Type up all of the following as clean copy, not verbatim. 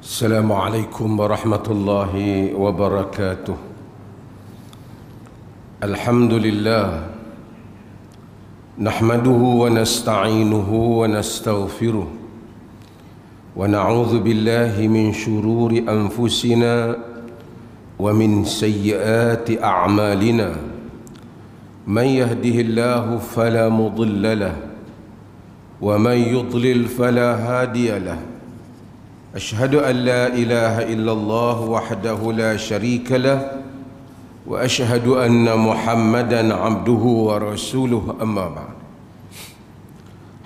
السلام عليكم ورحمة الله وبركاته. الحمد لله نحمده ونستعينه ونستغفره ونعوذ بالله من شرور أنفسنا ومن سيئات أعمالنا. من يهده الله فلا مضل له ومن يضلل فلا هادي له. أشهد أن لا إله إلا الله وحده لا شريك له وأشهد أن محمدا عبده ورسوله. أما بعد.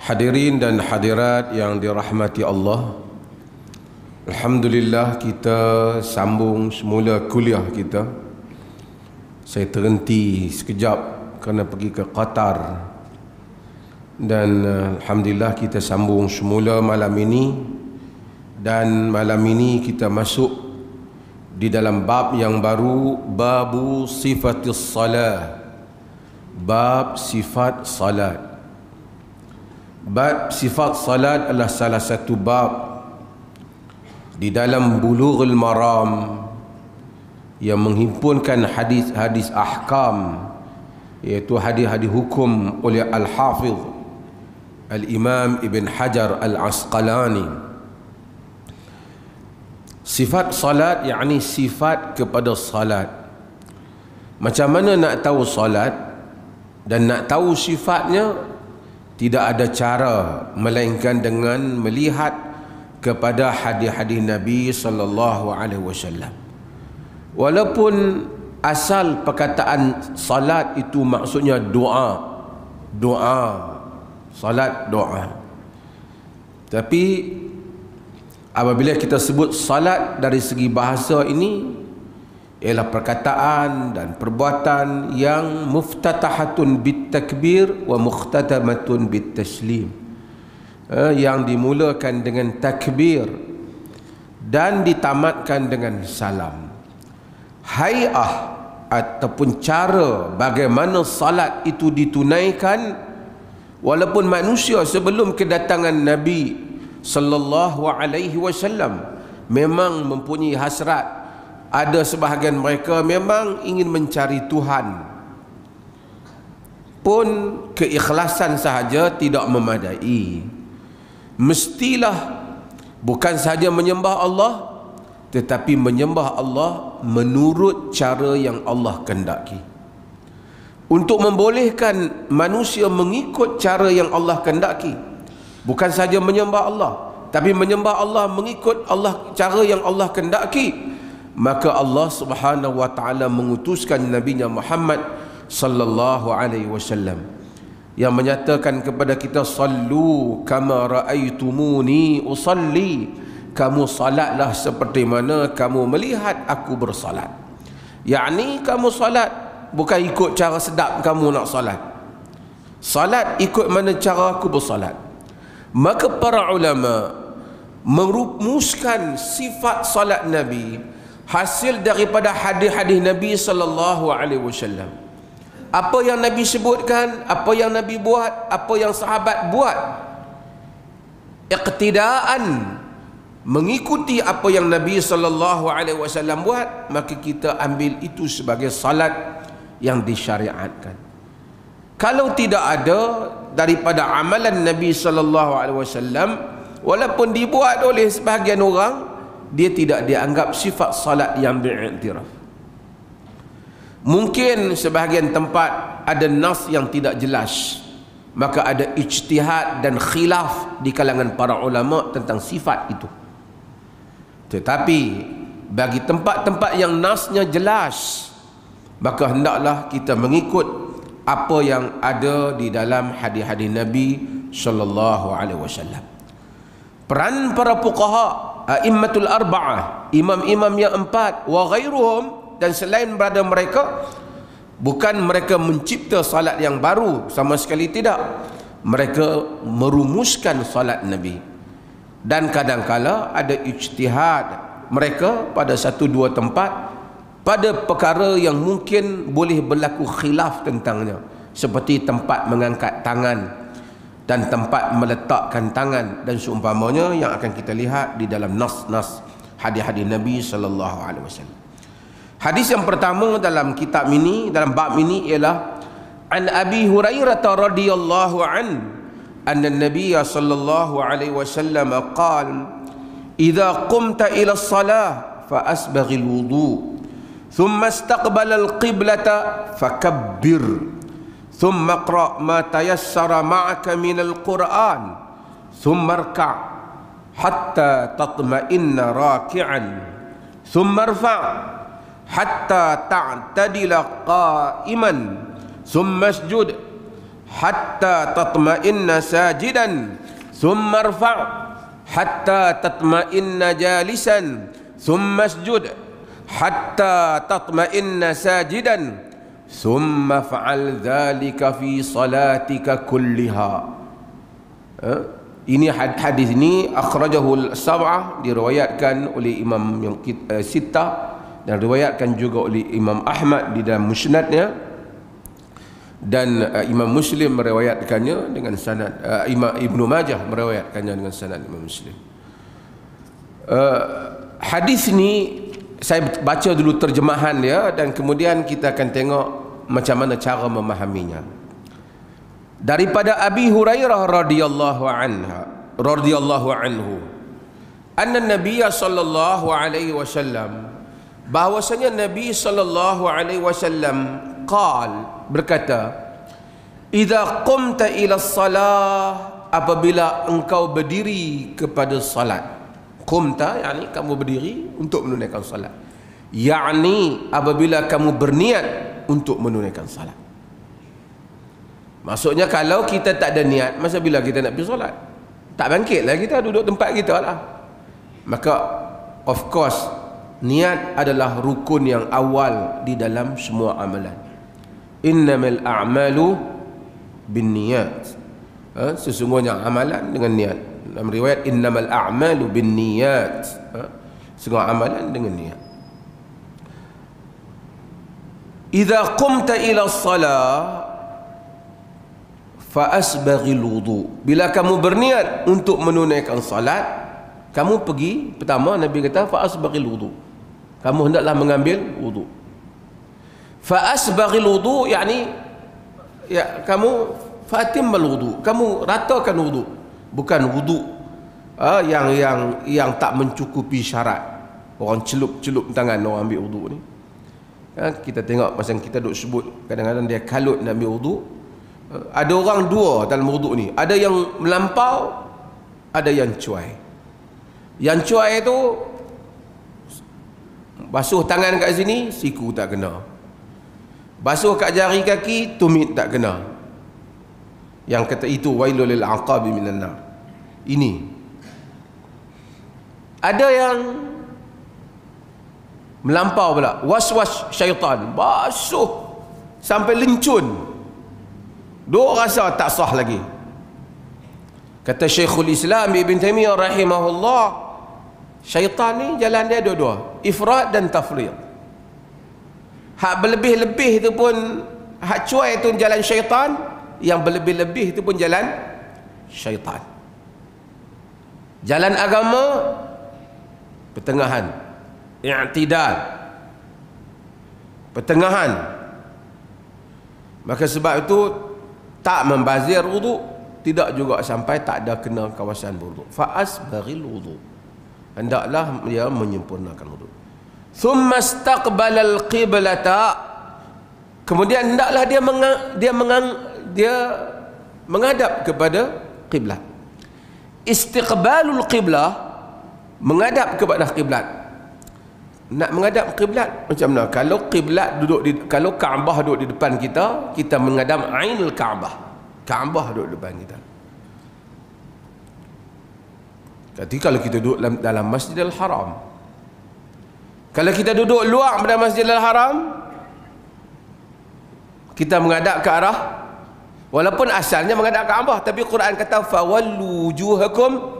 Hadirin dan hadirat yang dirahmati Allah, Alhamdulillah kita sambung semula kuliah kita. Saya terhenti sekejap kerana pergi ke Qatar, dan Alhamdulillah kita sambung semula malam ini. Dan malam ini kita masuk di dalam bab yang baru, babu sifatis salat, bab sifat salat. Bab sifat salat adalah salah satu bab di dalam Bulughul Maram yang menghimpunkan hadis-hadis ahkam, iaitu hadis-hadis hukum oleh Al-Hafidh Al-Imam Ibn Hajar Al-Asqalani. Sifat salat yakni sifat kepada salat. Macam mana nak tahu salat dan nak tahu sifatnya? Tidak ada cara melainkan dengan melihat kepada hadis-hadis Nabi sallallahu alaihi wasallam. Walaupun asal perkataan salat itu maksudnya doa, salat doa, tapi apabila kita sebut salat dari segi bahasa ini ialah perkataan dan perbuatan yang muftatahatun bitakbir wa mukhtatamatun bitaslim, yang dimulakan dengan takbir dan ditamatkan dengan salam. Hay'ah ataupun cara bagaimana salat itu ditunaikan, walaupun manusia sebelum kedatangan Nabi sallallahu alaihi wasallam memang mempunyai hasrat. Ada sebahagian mereka memang ingin mencari Tuhan, pun keikhlasan sahaja tidak memadai. Mestilah bukan sahaja menyembah Allah, tetapi menyembah Allah menurut cara yang Allah kehendaki. Untuk membolehkan manusia mengikut cara yang Allah kehendaki, bukan saja menyembah Allah, tapi menyembah Allah mengikut Allah, cara yang Allah kehendaki, maka Allah Subhanahu wa taala mengutuskan Nabi-Nya Muhammad sallallahu alaihi wasallam yang menyatakan kepada kita, sallu kama raaitumuni usalli, kamu salatlah seperti mana kamu melihat aku bersalat. Yakni kamu salat bukan ikut cara sedap kamu nak salat, salat ikut mana cara aku bersalat. Maka para ulama merumuskan sifat salat Nabi hasil daripada hadis-hadis Nabi sallallahu alaihi wasallam. Apa yang Nabi sebutkan, apa yang Nabi buat, apa yang sahabat buat, iqtidaan, mengikuti apa yang Nabi sallallahu alaihi wasallam buat, maka kita ambil itu sebagai salat yang disyariatkan. Kalau tidak ada daripada amalan Nabi sallallahu alaihi wasallam, walaupun dibuat oleh sebahagian orang, dia tidak dianggap sifat salat yang beriktiraf. Mungkin sebahagian tempat ada nas yang tidak jelas, maka ada ijtihad dan khilaf di kalangan para ulama tentang sifat itu. Tetapi bagi tempat-tempat yang nasnya jelas, maka hendaklah kita mengikut apa yang ada di dalam hadis-hadis Nabi sallallahu alaihi wasallam. Peran para fuqaha, a'immatul arba'ah, imam-imam yang empat, wa ghairuhum, dan selain daripada mereka, bukan mereka mencipta salat yang baru, sama sekali tidak. Mereka merumuskan salat Nabi, dan kadang-kala ada ijtihad mereka pada satu dua tempat pada perkara yang mungkin boleh berlaku khilaf tentangnya, seperti tempat mengangkat tangan dan tempat meletakkan tangan dan seumpamanya yang akan kita lihat di dalam nas-nas hadis-hadis Nabi sallallahu alaihi wasallam. Hadis yang pertama dalam kitab ini, dalam bab ini ialah an Abi Hurairah radhiyallahu anna an-nabiy sallallahu alaihi wasallam qala idza qumta ila as-salah fa asbaghil wudu thumma istaqbala al-qiblata fakabbir thumma qra' ma tayassara ma'aka min al-Qur'an thumma irka' hatta tatma'inna raki'an thumma irfa' hatta ta'tadila qa'iman thumma isjud hatta tatma'inna sajidan thumma irfa' hatta tatma'inna jalisan thumma isjud hatta tatma'inna sajidan thumma fa'al dhalika fi salatika kulliha. Ini hadis ini akhrajahu al-sab'ah, diriwayatkan oleh Imam yang Sittah, dan diriwayatkan juga oleh Imam Ahmad di dalam musnadnya, dan Imam Muslim meriwayatkannya dengan sanad, Imam Ibnu Majah meriwayatkannya dengan sanad Imam Muslim. Hadis ini saya baca dulu terjemahan dia, dan kemudian kita akan tengok macam mana cara memahaminya. Daripada Abi Hurairah radhiyallahu anhu anna Nabiy sallallahu alaihi wasallam, bahwasanya Nabi sallallahu alaihi wasallam berkata, idza qumta ila salah, apabila engkau berdiri kepada salat. Qumta yakni kamu berdiri untuk menunaikan salat, yakni apabila kamu berniat untuk menunaikan salat. Maksudnya kalau kita tak ada niat, masa bila kita nak pergi solat? Tak bangkitlah kita, duduk tempat kita lah. Maka of course niat adalah rukun yang awal di dalam semua amalan. Innamal a'malu binniyat. Sesungguhnya amalan dengan niat. Dalam riwayat innamal a'malu binniyat. Semua amalan dengan niat. Idza qumta ila shalah fa asbaghil wudu. Bila kamu berniat untuk menunaikan salat, kamu pergi, pertama Nabi kata fa asbaghil wudu, kamu hendaklah mengambil wudu. Fa asbaghil wudu yakni ya kamu fatimmal wudu, kamu ratakan wudu, bukan wudu yang tak mencukupi syarat. Orang celup-celup tangan orang ambil wudu ni. Kita tengok masa kita duk sebut, kadang-kadang dia kalut nak ambil wudu. Ada orang dua dalam wudu ni, ada yang melampau, ada yang cuai. Yang cuai tu basuh tangan kat sini, siku tak kena. Basuh kat jari kaki, tumit tak kena. Yang kata itu wailul lil aqabi minan nar. Ini. Ada yang melampau pula, was-was syaitan, basuh sampai lencun. Duk rasa tak sah lagi. Kata Syekhul Islam Ibn Taimiyah rahimahullah, syaitan ni jalan dia dua-dua, ifrat dan tafrid. Hak berlebih-lebih itu pun, hak cuai itu jalan syaitan, yang berlebih-lebih itu pun jalan syaitan. Jalan agama pertengahan, i'tidal, pertengahan. Maka sebab itu tak membazir wudu, tidak juga sampai tak ada kena kawasan wudu. Fa asbaghil wudu, hendaklah dia menyempurnakan wudu. Thumma istaqbala al-qiblata, kemudian hendaklah dia menghadap kepada kiblat. Istiqbalul qiblah, menghadap kepada kiblat. Nak menghadap kiblat macam mana? Kalau kiblat duduk di, kalau Kaabah duduk di depan kita, kita menghadap ainul Kaabah. Kaabah duduk di depan kita. Jadi kalau kita duduk dalam Masjidil Haram, kalau kita duduk luar pada Masjidil Haram, kita menghadap ke arah, walaupun asalnya menghadap Kaabah, tapi Quran kata fawallu wujuhakum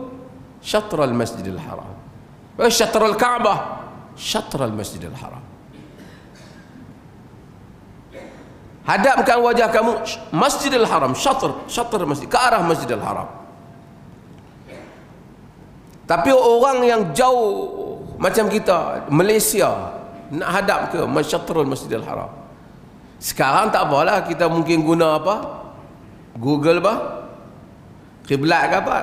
syatral Masjidil Haram. Wa syatral Kaabah, syatral Masjidil Haram. Hadapkan wajah kamu Masjidil Haram, syatr masjid, ke arah Masjidil Haram. Tapi orang yang jauh macam kita Malaysia nak hadap ke Masyatrul Masjidil Haram. Sekarang tak apalah, kita mungkin guna apa? Google apa? Kiblat ke apa?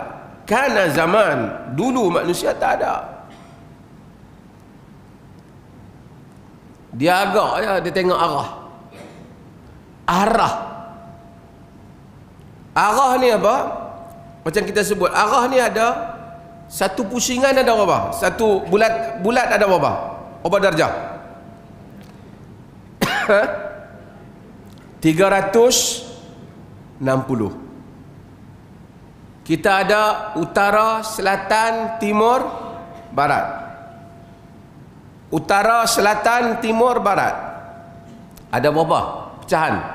Karena zaman dulu manusia tak ada. Dia agak je, dia tengok arah. Arah ni apa? Macam kita sebut, arah ni ada satu pusingan ada berapa? Satu bulat ada berapa? Berapa darjah? 360. Kita ada utara, selatan, timur, barat. Utara, selatan, timur, barat. Ada berapa pecahan?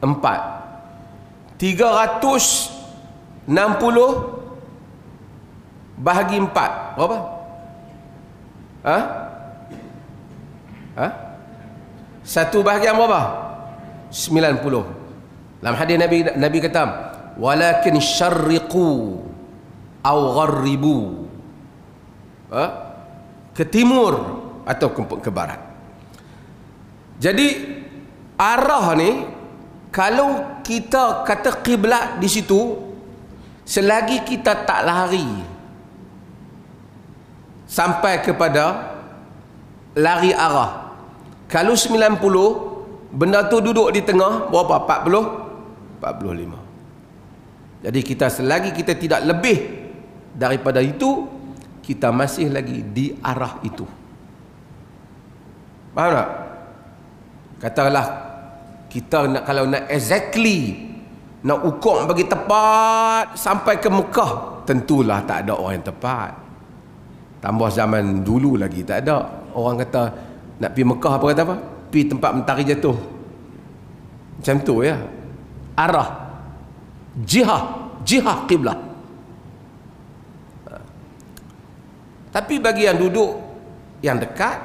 4. 360 bahagi 4 berapa? Satu bahagian berapa? 90. Dalam hadis Nabi kata, walakin syarriqu aw gharribu, ke timur atau ke barat. Jadi arah ni, kalau kita kata kiblat di situ, selagi kita tak lari sampai kepada lari arah. Kalau 90, benda tu duduk di tengah, berapa? 45. Jadi kita selagi kita tidak lebih daripada itu, kita masih lagi di arah itu. Faham tak? Katakanlah kita nak, kalau nak exactly nak ukur bagi tepat sampai ke Mekah, tentulah tak ada orang yang tepat. Tambah zaman dulu lagi tak ada. Orang kata nak pergi Mekah, apa kata apa? Pergi tempat mentari jatuh. Macam tu ya. Arah, jihah qiblah. Tapi bagi yang duduk yang dekat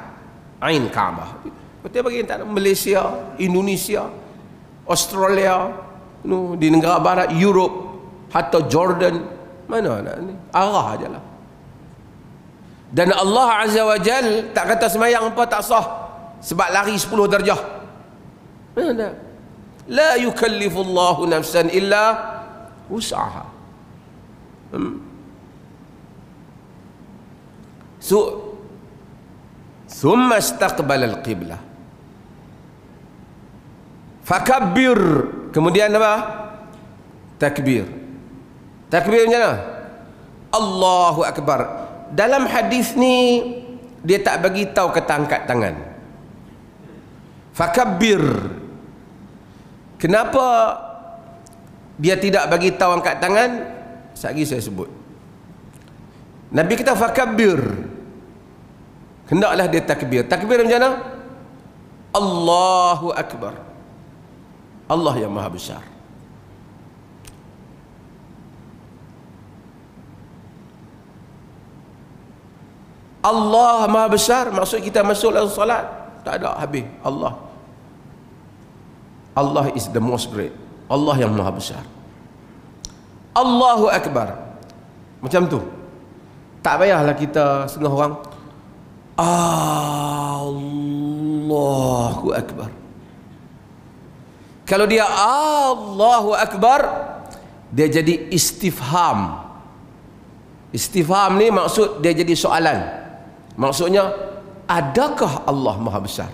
Ain Kaabah, betul bagi yang tak ada, Malaysia, Indonesia, Australia, di negara barat, Europe, hatta Jordan, mana nak ni? Arah ajalah. Dan Allah Azza wa Jal tak kata semayang apa tak sah sebab lari 10 darjah. Mana? La yukallifullahu nafsan illa wus'aha. Thumma istaqbala al-qiblah fakabbir, kemudian apa? Takbir. Takbir macam mana? Allahu Akbar. Dalam hadis ni dia tak bagi tahu kata angkat tangan. Fakabbir. Kenapa dia tidak bagi tahu angkat tangan? Sekali saya sebut. Nabi kata fakabbir, hendaklah dia takbir. Takbir macam mana? Allahu Akbar. Allah yang Maha Besar. Allah Maha Besar, maksud kita masuk dalam solat tak ada habis. Allah is the most great. Allah yang Maha Besar. Allahu Akbar. Macam tu. Tak payahlah kita setengah orang Allahu Akbar. Kalau dia Allahu Akbar, dia jadi istifham. Istifham ni maksud dia jadi soalan. Maksudnya, adakah Allah Maha Besar?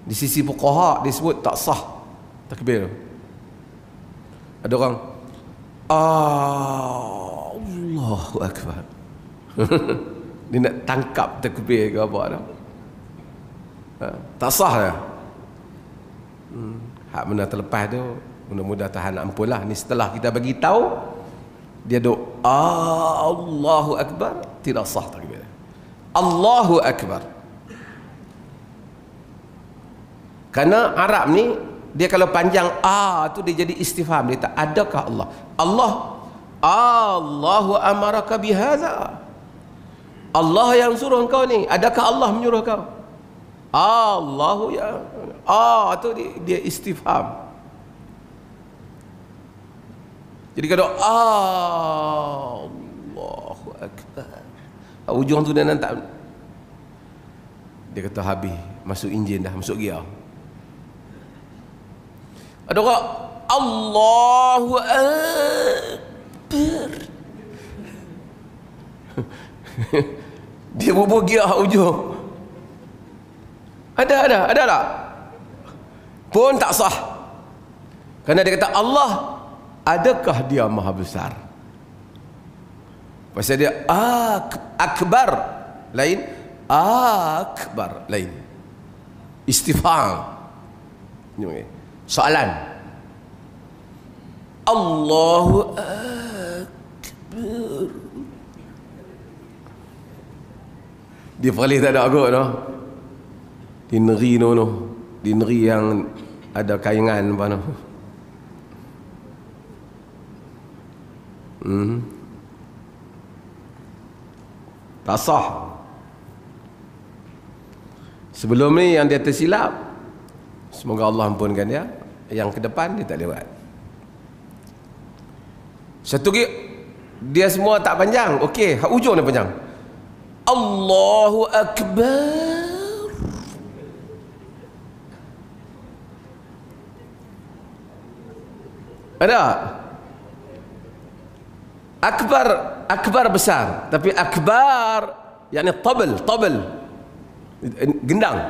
Di sisi fuqaha disebut tak sah takbir. Ada orang Allahu Akbar. Dia nak tangkap takbir ke apa dah. Tak sah dah. Hak benda terlepas tu mudah-mudahan tahan ampun lah. Ni setelah kita bagi tahu, dia duk Allahu Akbar, tidak sah takbir. Allahu Akbar. Karena Arab ni dia kalau panjang tu dia jadi istifham. Dia tak, adakah Allah? Allahu amaraka bihadza. Allah yang suruh engkau ni. Adakah Allah menyuruh kau? Allahu ya. Tu dia istifham. Jadi kalau Allahu akbar. Ujung tu dia tak. Dia kata habis, masuk enjin dah, masuk gear. Ada orang Allahu akbar. Dia bubuh gear ujung. Ada tak? Pun tak sah. Kerana dia kata Allah, adakah dia maha besar? Pasal dia akbar lain, akbar lain. Istifham. Soalan. Allahu akbar. Dia paling tak ada agak no. Di negeri no. Di negeri yang ada kaingan apa no. Tak sah. Sebelum ni yang dia tersilap, semoga Allah ampunkan dia. Yang ke depan dia tak lewat. Satu lagi, dia semua tak panjang. Okey, hak ujung dia panjang. Allahu akbar. Ada? Akbar besar, tapi akbar yakni tabl, gendang.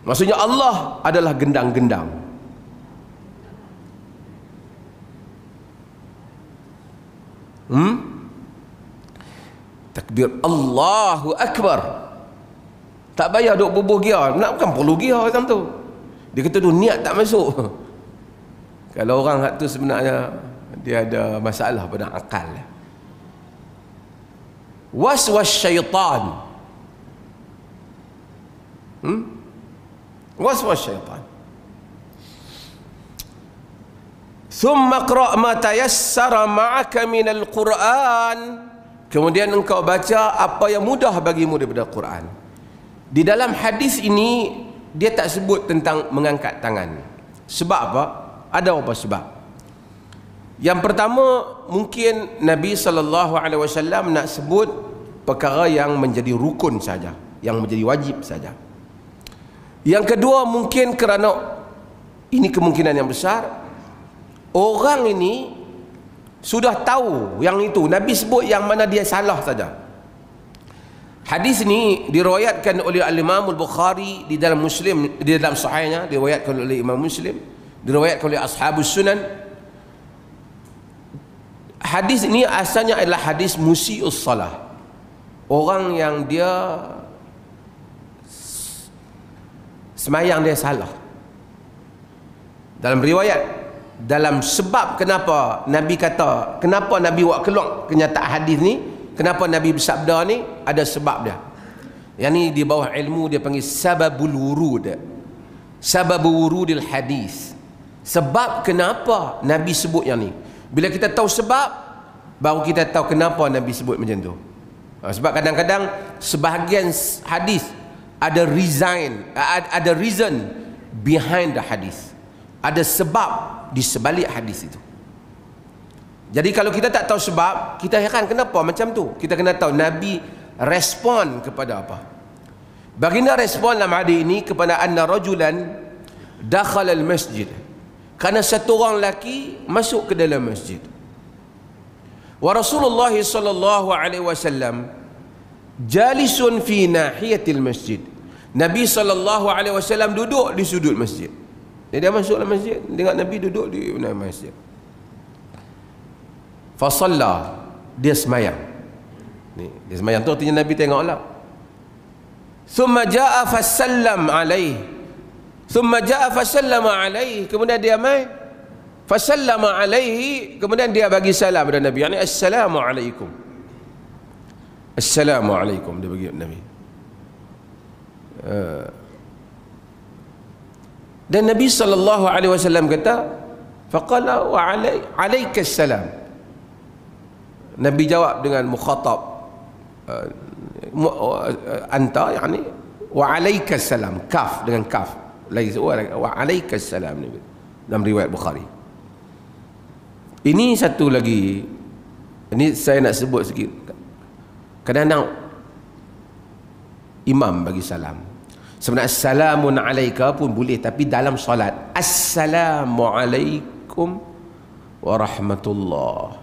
Maksudnya Allah adalah gendang-gendang. Takbir Allahu akbar. Tak payah duk bubuh gear, nak bukan perlu gear macam tu. Dia kata tu niat tak masuk. Kalau orang hak tu sebenarnya dia ada masalah pada akal. Waswas syaitan. Waswas syaitan. Thumma qra' ma tayassara ma'aka minal Qur'an. Kemudian engkau baca apa yang mudah bagimu daripada Quran. Di dalam hadis ini dia tak sebut tentang mengangkat tangan. Sebab apa? Ada apa sebab? Yang pertama, mungkin Nabi SAW nak sebut perkara yang menjadi rukun saja, yang menjadi wajib saja. Yang kedua, mungkin kerana ini kemungkinan yang besar, orang ini sudah tahu yang itu. Nabi sebut yang mana dia salah saja. Hadis ini diriwayatkan oleh Al-Imam Al-Bukhari di dalam Muslim, di dalam sahihnya diriwayatkan oleh Imam Muslim, diriwayatkan oleh Ashabus Sunan. Hadis ini asalnya adalah hadis musii'us salah. Orang yang dia semayang dia salah. Dalam riwayat, dalam sebab kenapa Nabi kata, kenapa Nabi buat keluar kenyataan hadis ni, kenapa Nabi bersabda ni, ada sebab dia. Yang ni di bawah ilmu dia panggil sababul wurud. Sababul wurudil hadis. Sebab kenapa Nabi sebut yang ni. Bila kita tahu sebab, baru kita tahu kenapa Nabi sebut macam tu. Sebab kadang-kadang sebahagian hadis ada reason behind the hadis. Ada sebab di sebalik hadis itu. Jadi kalau kita tak tahu sebab, kita heran kenapa macam tu. Kita kena tahu Nabi respon kepada apa. Baginda respon dalam hadis ini kepada anna rajulan dakhala al-masjid. Kerana satu orang lelaki masuk ke dalam masjid. Wa Rasulullah sallallahu alaihi wasallam jalisun fi nahiyatil masjid. Nabi sallallahu alaihi wasallam duduk di sudut masjid. Dia masuk dalam masjid, tengok Nabi duduk di masjid. Fasalla, dia semayang. Ni, dia semayang tu artinya Nabi tengoklah. Thumma jaa fasallam alaihi. Thumma jaa fasallama alaihi. Kemudian dia mai fasallama alaihi, kemudian dia bagi salam kepada Nabi. Yani assalamu alaikum. Assalamu alaikum dia bagi Nabi. Dan Nabi sallallahu alaihi wasallam kata, faqala wa alaikas salam. Nabi jawab dengan mukhatab anta, yani wa alaikas salam, kaf dengan kaf, laisa wa alaikas salam, dalam riwayat Bukhari. Ini satu lagi, ini saya nak sebut sikit. Kadang-kadang imam bagi salam, sebenarnya assalamun alaika pun boleh, tapi dalam solat assalamualaikum warahmatullah,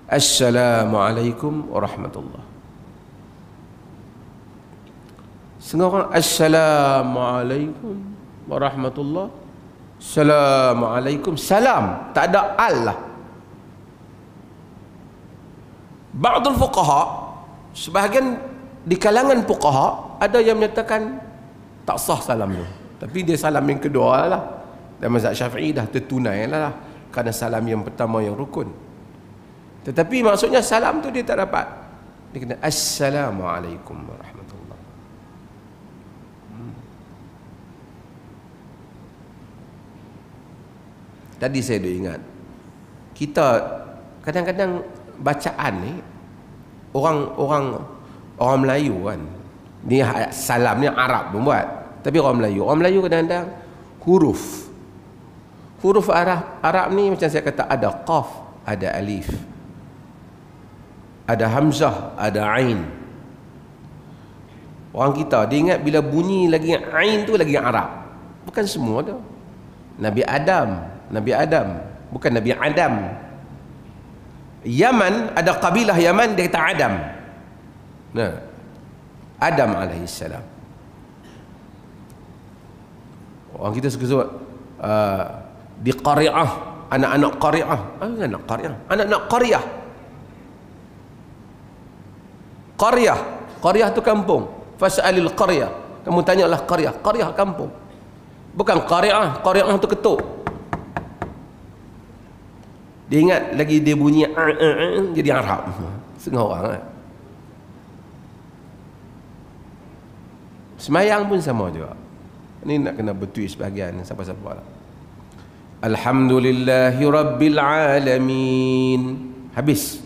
assalamualaikum warahmatullah. Setengah orang assalamualaikum warahmatullah, assalamualaikum, salam, tak ada al lah. Ba'dul fuqaha, sebahagian di kalangan fuqaha ada yang menyatakan tak sah salam tu, tapi dia salam yang kedua lah. Dan mazhab Syafi'i dah tertunai lah, kerana salam yang pertama yang rukun. Tetapi maksudnya salam tu dia tak dapat, dia kena assalamualaikum warahmatullah. Tadi saya dah ingat, kita kadang-kadang bacaan ni orang Melayu kan, ni salam ni Arab pun buat, tapi orang Melayu kadang-kadang huruf Arab ni macam saya kata, ada qaf, ada alif, ada hamzah, ada ain. Orang kita dia ingat bila bunyi lagi ain tu lagi Arab. Bukan semua tu. Nabi Adam, bukan Nabi Adam. Yaman, ada kabilah Yaman dia kata Adam. Nah, Adam alaihissalam. Orang kita suka sebut di qaryah, anak-anak qaryah. Anak-anak qaryah. Qaryah tu kampung. Fas'alil qaryah. Kamu tanyalah qaryah kampung. Bukan qaryah tu ketuk. Dia ingat lagi dia bunyi jadi Arab. Setengah orang kan. Semayang pun sama juga. Ini nak kena bertwist bahagian siapa-siapa lah. Alhamdulillahi Rabbil Alamin. Habis.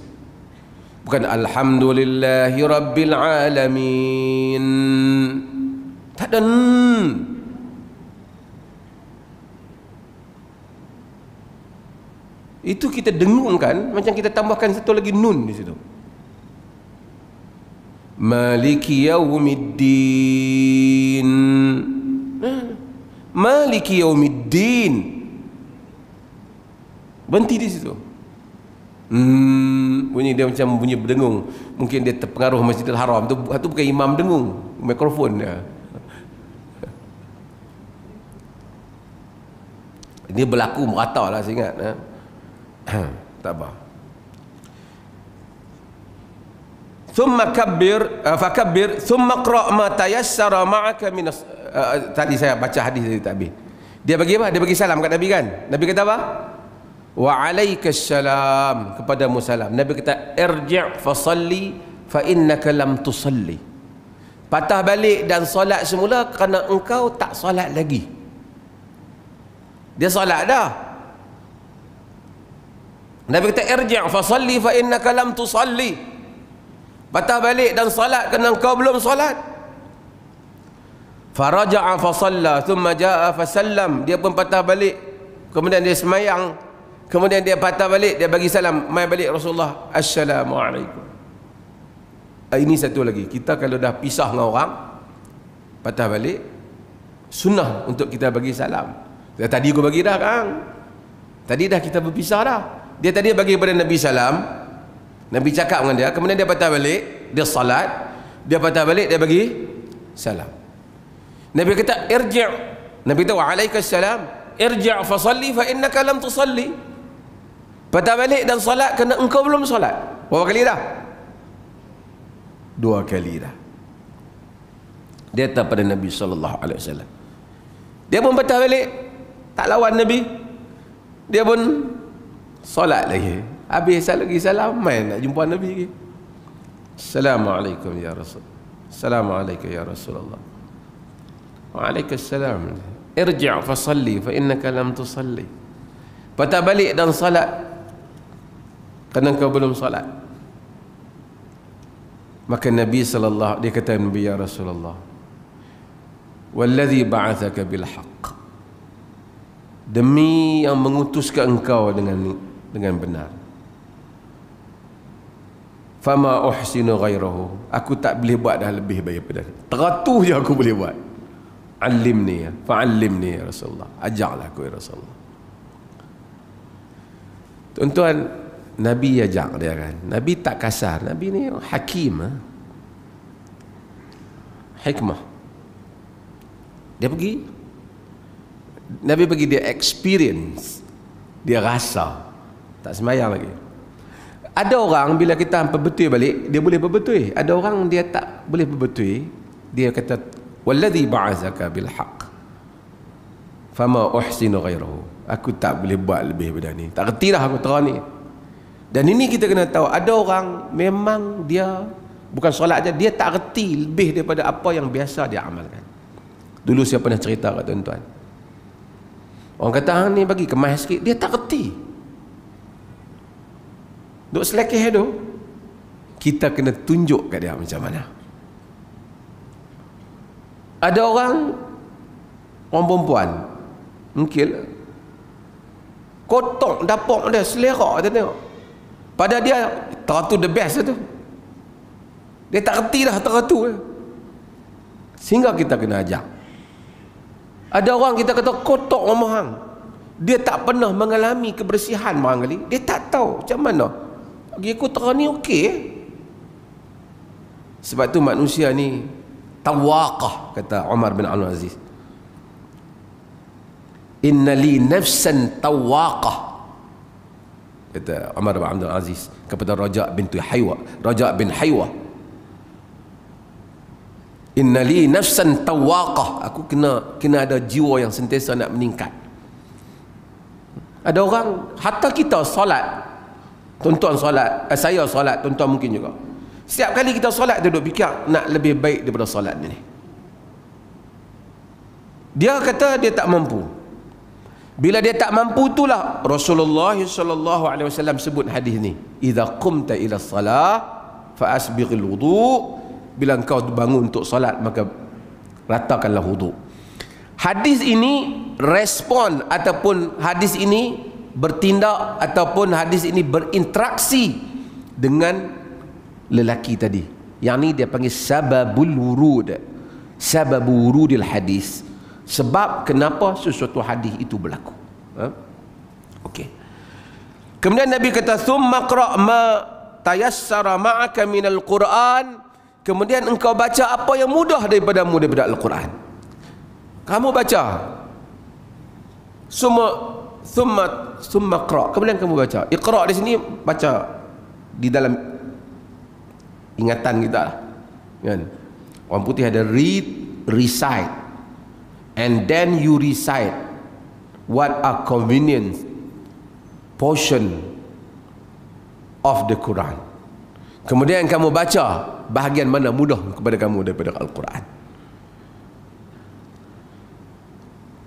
Bukan Alhamdulillahi Rabbil Alamin. Tak ada itu kita dengungkan, macam kita tambahkan satu lagi nun di situ. Maliki yaumiddin. Maliki yaumiddin. Berhenti di situ. Bunyi dia macam bunyi berdengung. Mungkin dia terpengaruh Masjidil Haram tu bukan imam dengung, mikrofon dia. Ini berlaku merata lah, saya ingat. Tak apa. Thumma fakabbir thumma qra' ma tayassara ma'aka min tadi saya baca hadis tadi tak habis. Dia bagi apa? Dia bagi salam kat Nabi kan? Nabi kata apa? Wa alaikassalam, kepadamu salam. Nabi kata irji' fa salli fa innaka lam tusalli. Patah balik dan solat semula kerana engkau tak solat lagi. Dia solat dah. Nabi kata irji' fa salli fa innaka lam tusalli. Patah balik dan solat kerana engkau belum solat. Faraja'a fa salla thumma ja'a fa sallam. Dia pun patah balik, kemudian dia semayang, kemudian dia patah balik, dia bagi salam, mai balik Rasulullah, assalamualaikum. Ini satu lagi, kita kalau dah pisah dengan orang patah balik, sunnah untuk kita bagi salam. Tadi aku bagi dah kan, tadi dah kita berpisah dah. Dia tadi bagi kepada Nabi salam, Nabi cakap dengan dia, kemudian dia patah balik, dia salat, dia patah balik, dia bagi salam. Nabi kata irji', Nabi kata wa alaikassalam, irji' fa salli fa innaka lam tusalli. Patah balik dan salat kerana engkau belum salat. Berapa kali dah? 2 kali dah. Dia kata pada Nabi sallallahu alaihi wasallam. Dia pun patah balik, tak lawan Nabi. Dia pun solat lagi. Habis lagi salam, main nak jumpa Nabi lagi. Assalamualaikum ya Rasul. Assalamualaikum ya Rasulullah. Waalaikumsalam. Irji' fa salli fa innaka lam tusalli. Patah balik dan salat kerana kau belum salat. Maka Nabi sallallahu, dia kata Nabi, ya Rasulullah, wallazi ba'athaka bil haqq, demi yang mengutuskan engkau dengan benar. Fama uhsinu ghairahu, aku tak boleh buat dah lebih daripada ni. Teratur je aku boleh buat. Alimni, fa'allimni ya Rasulullah, ajarlah aku ya Rasulullah. Tuan-tuan, Nabi ajar dia kan. Nabi tak kasar, Nabi ni hakim, hikmah. Dia pergi, Nabi pergi, dia experience, dia rasa, tak sembahyang lagi. Ada orang bila kita berbetul balik, dia boleh berbetul. Ada orang dia tak boleh berbetul. Dia kata wallazi ba'athaka bil haqq fama uhsinu ghairahu, aku tak boleh buat lebih daripada ni. Tak reti dah aku terang ni. Dan ini kita kena tahu, ada orang memang dia bukan solat aja, dia tak reti lebih daripada apa yang biasa dia amalkan. Dulu saya pernah cerita kat tuan-tuan, orang kata hang ni bagi kemas sikit, dia tak reti. Duk selekeh tu, kita kena tunjuk kat dia macam mana. Ada orang perempuan mungkin kotok dapur dia selera dia tengok, pada dia teratur the best tu, dia tak reti dah teratur, sehingga kita kena ajak. Ada orang kita kata kotok rumah hang, dia tak pernah mengalami kebersihan barangkali, dia tak tahu macam mana bagi aku terang ni okey. Sebab tu manusia ni tawaqah, kata Umar bin Abdul Aziz, inna li nafsan tawaqah, kata Umar bin Abdul Aziz kepada Raja' bin Haywa, inna li nafsan tawaqah, aku kena ada jiwa yang sentiasa nak meningkat. Ada orang, hatta kita solat, tuan-tuan solat, saya solat, tuan-tuan mungkin juga, setiap kali kita solat dia duduk fikir nak lebih baik daripada solat ni. Dia kata dia tak mampu. Bila dia tak mampu, itulah Rasulullah SAW sebut hadis ni, idza qumta ila salah fa asbighil wudu, bila engkau bangun untuk solat maka ratakanlah wudu. Hadis ini respon ataupun hadis ini bertindak ataupun hadis ini berinteraksi dengan lelaki tadi, yang ni dia panggil sababul wurud, sababu wurudil hadis, sebab kenapa sesuatu hadis itu berlaku. Okey. Kemudian Nabi kata thumma qra' ma tayassara ma'aka minal Quran, kemudian engkau baca apa yang mudah daripada Al-Quran. Kamu baca summa qra', kemudian kamu baca. Iqra' di sini baca di dalam ingatan kita lah, kan? Orang putih ada read, recite, and then you recite what are convenient portion of the Quran. Kemudian kamu baca bahagian mana mudah kepada kamu daripada Al-Quran.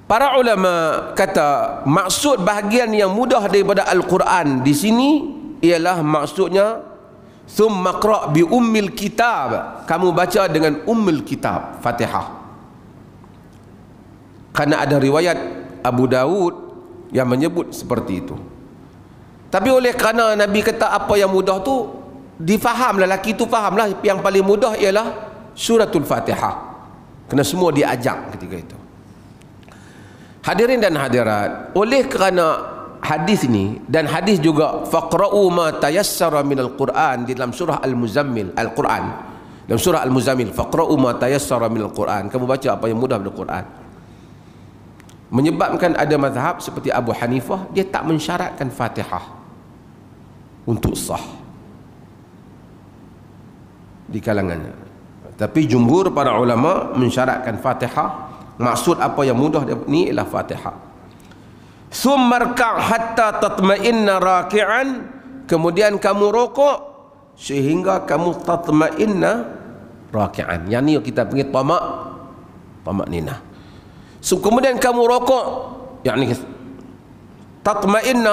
Para ulama kata maksud bahagian yang mudah daripada Al-Quran di sini ialah maksudnya thumma qra' bi ummil kitab, kamu baca dengan ummul kitab, Fatihah. Karena ada riwayat Abu Daud yang menyebut seperti itu. Tapi oleh kerana Nabi kata apa yang mudah tu difaham, lelaki tu fahamlah yang paling mudah ialah suratul Fatihah, kena semua diajak ketika itu. Hadirin dan hadirat, oleh kerana hadis ini dan hadis juga faqra'u ma tayassara minal Quran di dalam surah Al-Muzammil, Al-Quran, dalam surah Al-Muzammil, faqra'u ma tayassara minal Quran, kamu baca apa yang mudah dari Quran. Menyebabkan ada mazhab seperti Abu Hanifah, dia tak mensyaratkan Fatihah untuk sah di kalangannya, tapi jumhur para ulama mensyaratkan Fatihah. Maksud apa yang mudah ni ialah Fatihah. Summarka' hatta tatma'inna raki'an, kemudian kamu rokok sehingga kamu tatma'inna raki'an, yang ni kita panggil tamak nina. So, kemudian kamu rokok, yakni tatma'inna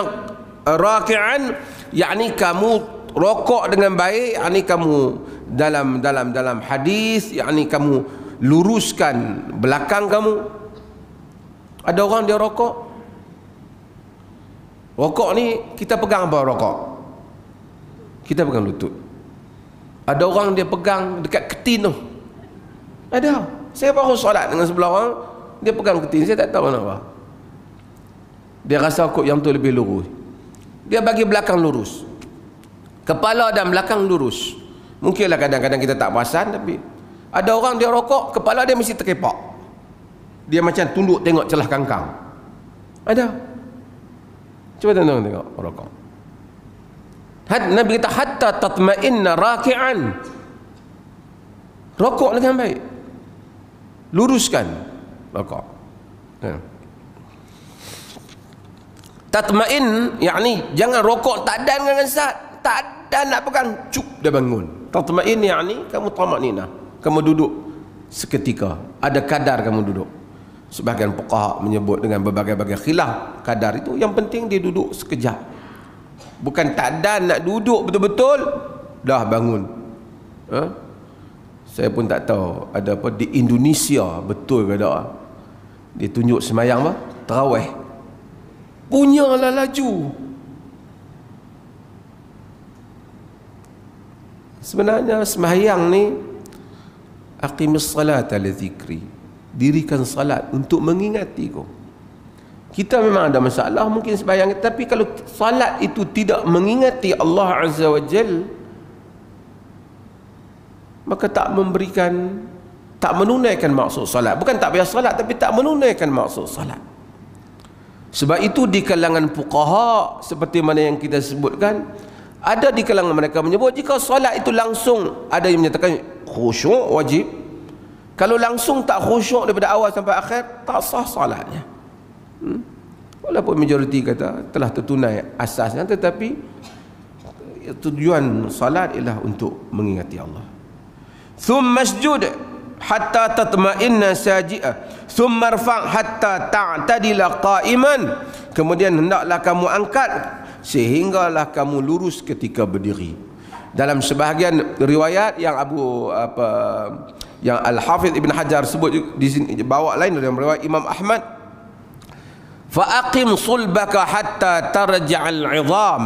raki'an, yakni kamu rokok dengan baik, yakni kamu dalam hadis, yakni kamu luruskan belakang kamu. Ada orang dia rokok Rokok ni kita pegang apa rokok? Kita pegang lutut. Ada orang dia pegang dekat ketin tu. Ada. Saya baru solat dengan sebelah orang, dia pegang ketin, saya tak tahu kenapa. Dia rasa kot yang tu lebih lurus. Dia bagi belakang lurus. Kepala dan belakang lurus. Mungkinlah kadang-kadang kita tak perasan, tapi ada orang dia rokok, kepala dia mesti terkepak. Dia macam tunduk tengok celah kangkang. Ada. Cuba tuan-tuan tengok rokok. Nabi kata hatta tatma'inna raki'an. Rokok dengan baik. Luruskan rokok. Tatma'in, yakni jangan rokok tak dan dengan zat, tak dan nak pegang, cup dah bangun. Tatma'in yakni kamu tamakninah, kamu duduk seketika, ada kadar kamu duduk. Sebahagian fuqaha menyebut dengan berbagai-bagai khilaf kadar itu, yang penting dia duduk sekejap. Bukan tak dan nak duduk betul-betul dah bangun. Saya pun tak tahu ada apa di Indonesia betul ke tak. Dia tunjuk semayang apa? Tarawih. Punyalah laju. Sebenarnya semayang ni aqimis salata li dzikri. Dirikan salat untuk mengingati kau. Kita memang ada masalah mungkin sembahyang, tapi kalau salat itu tidak mengingati Allah Azza wa Jal, maka tak menunaikan maksud salat. Bukan tak payah salat, tapi tak menunaikan maksud salat. Sebab itu di kalangan fuqaha seperti mana yang kita sebutkan, ada di kalangan mereka menyebut jika salat itu langsung, ada yang menyatakan khusyuk wajib. Kalau langsung tak khusyuk daripada awal sampai akhir, tak sah salatnya. Walaupun majoriti kata telah tertunai asasnya, tetapi tujuan salat ialah untuk mengingati Allah. Thumma masjud hatta tatma'inna saji'a, thumma rfa' hatta ta'tadila qa'iman. Kemudian hendaklah kamu angkat sehinggalah kamu lurus ketika berdiri. Dalam sebahagian riwayat yang yang Al-Hafidh Ibn Hajar sebut di sini, bawa lain dalam riwayat Imam Ahmad, fa'aqim sulbaka hatta tarja'al 'idham.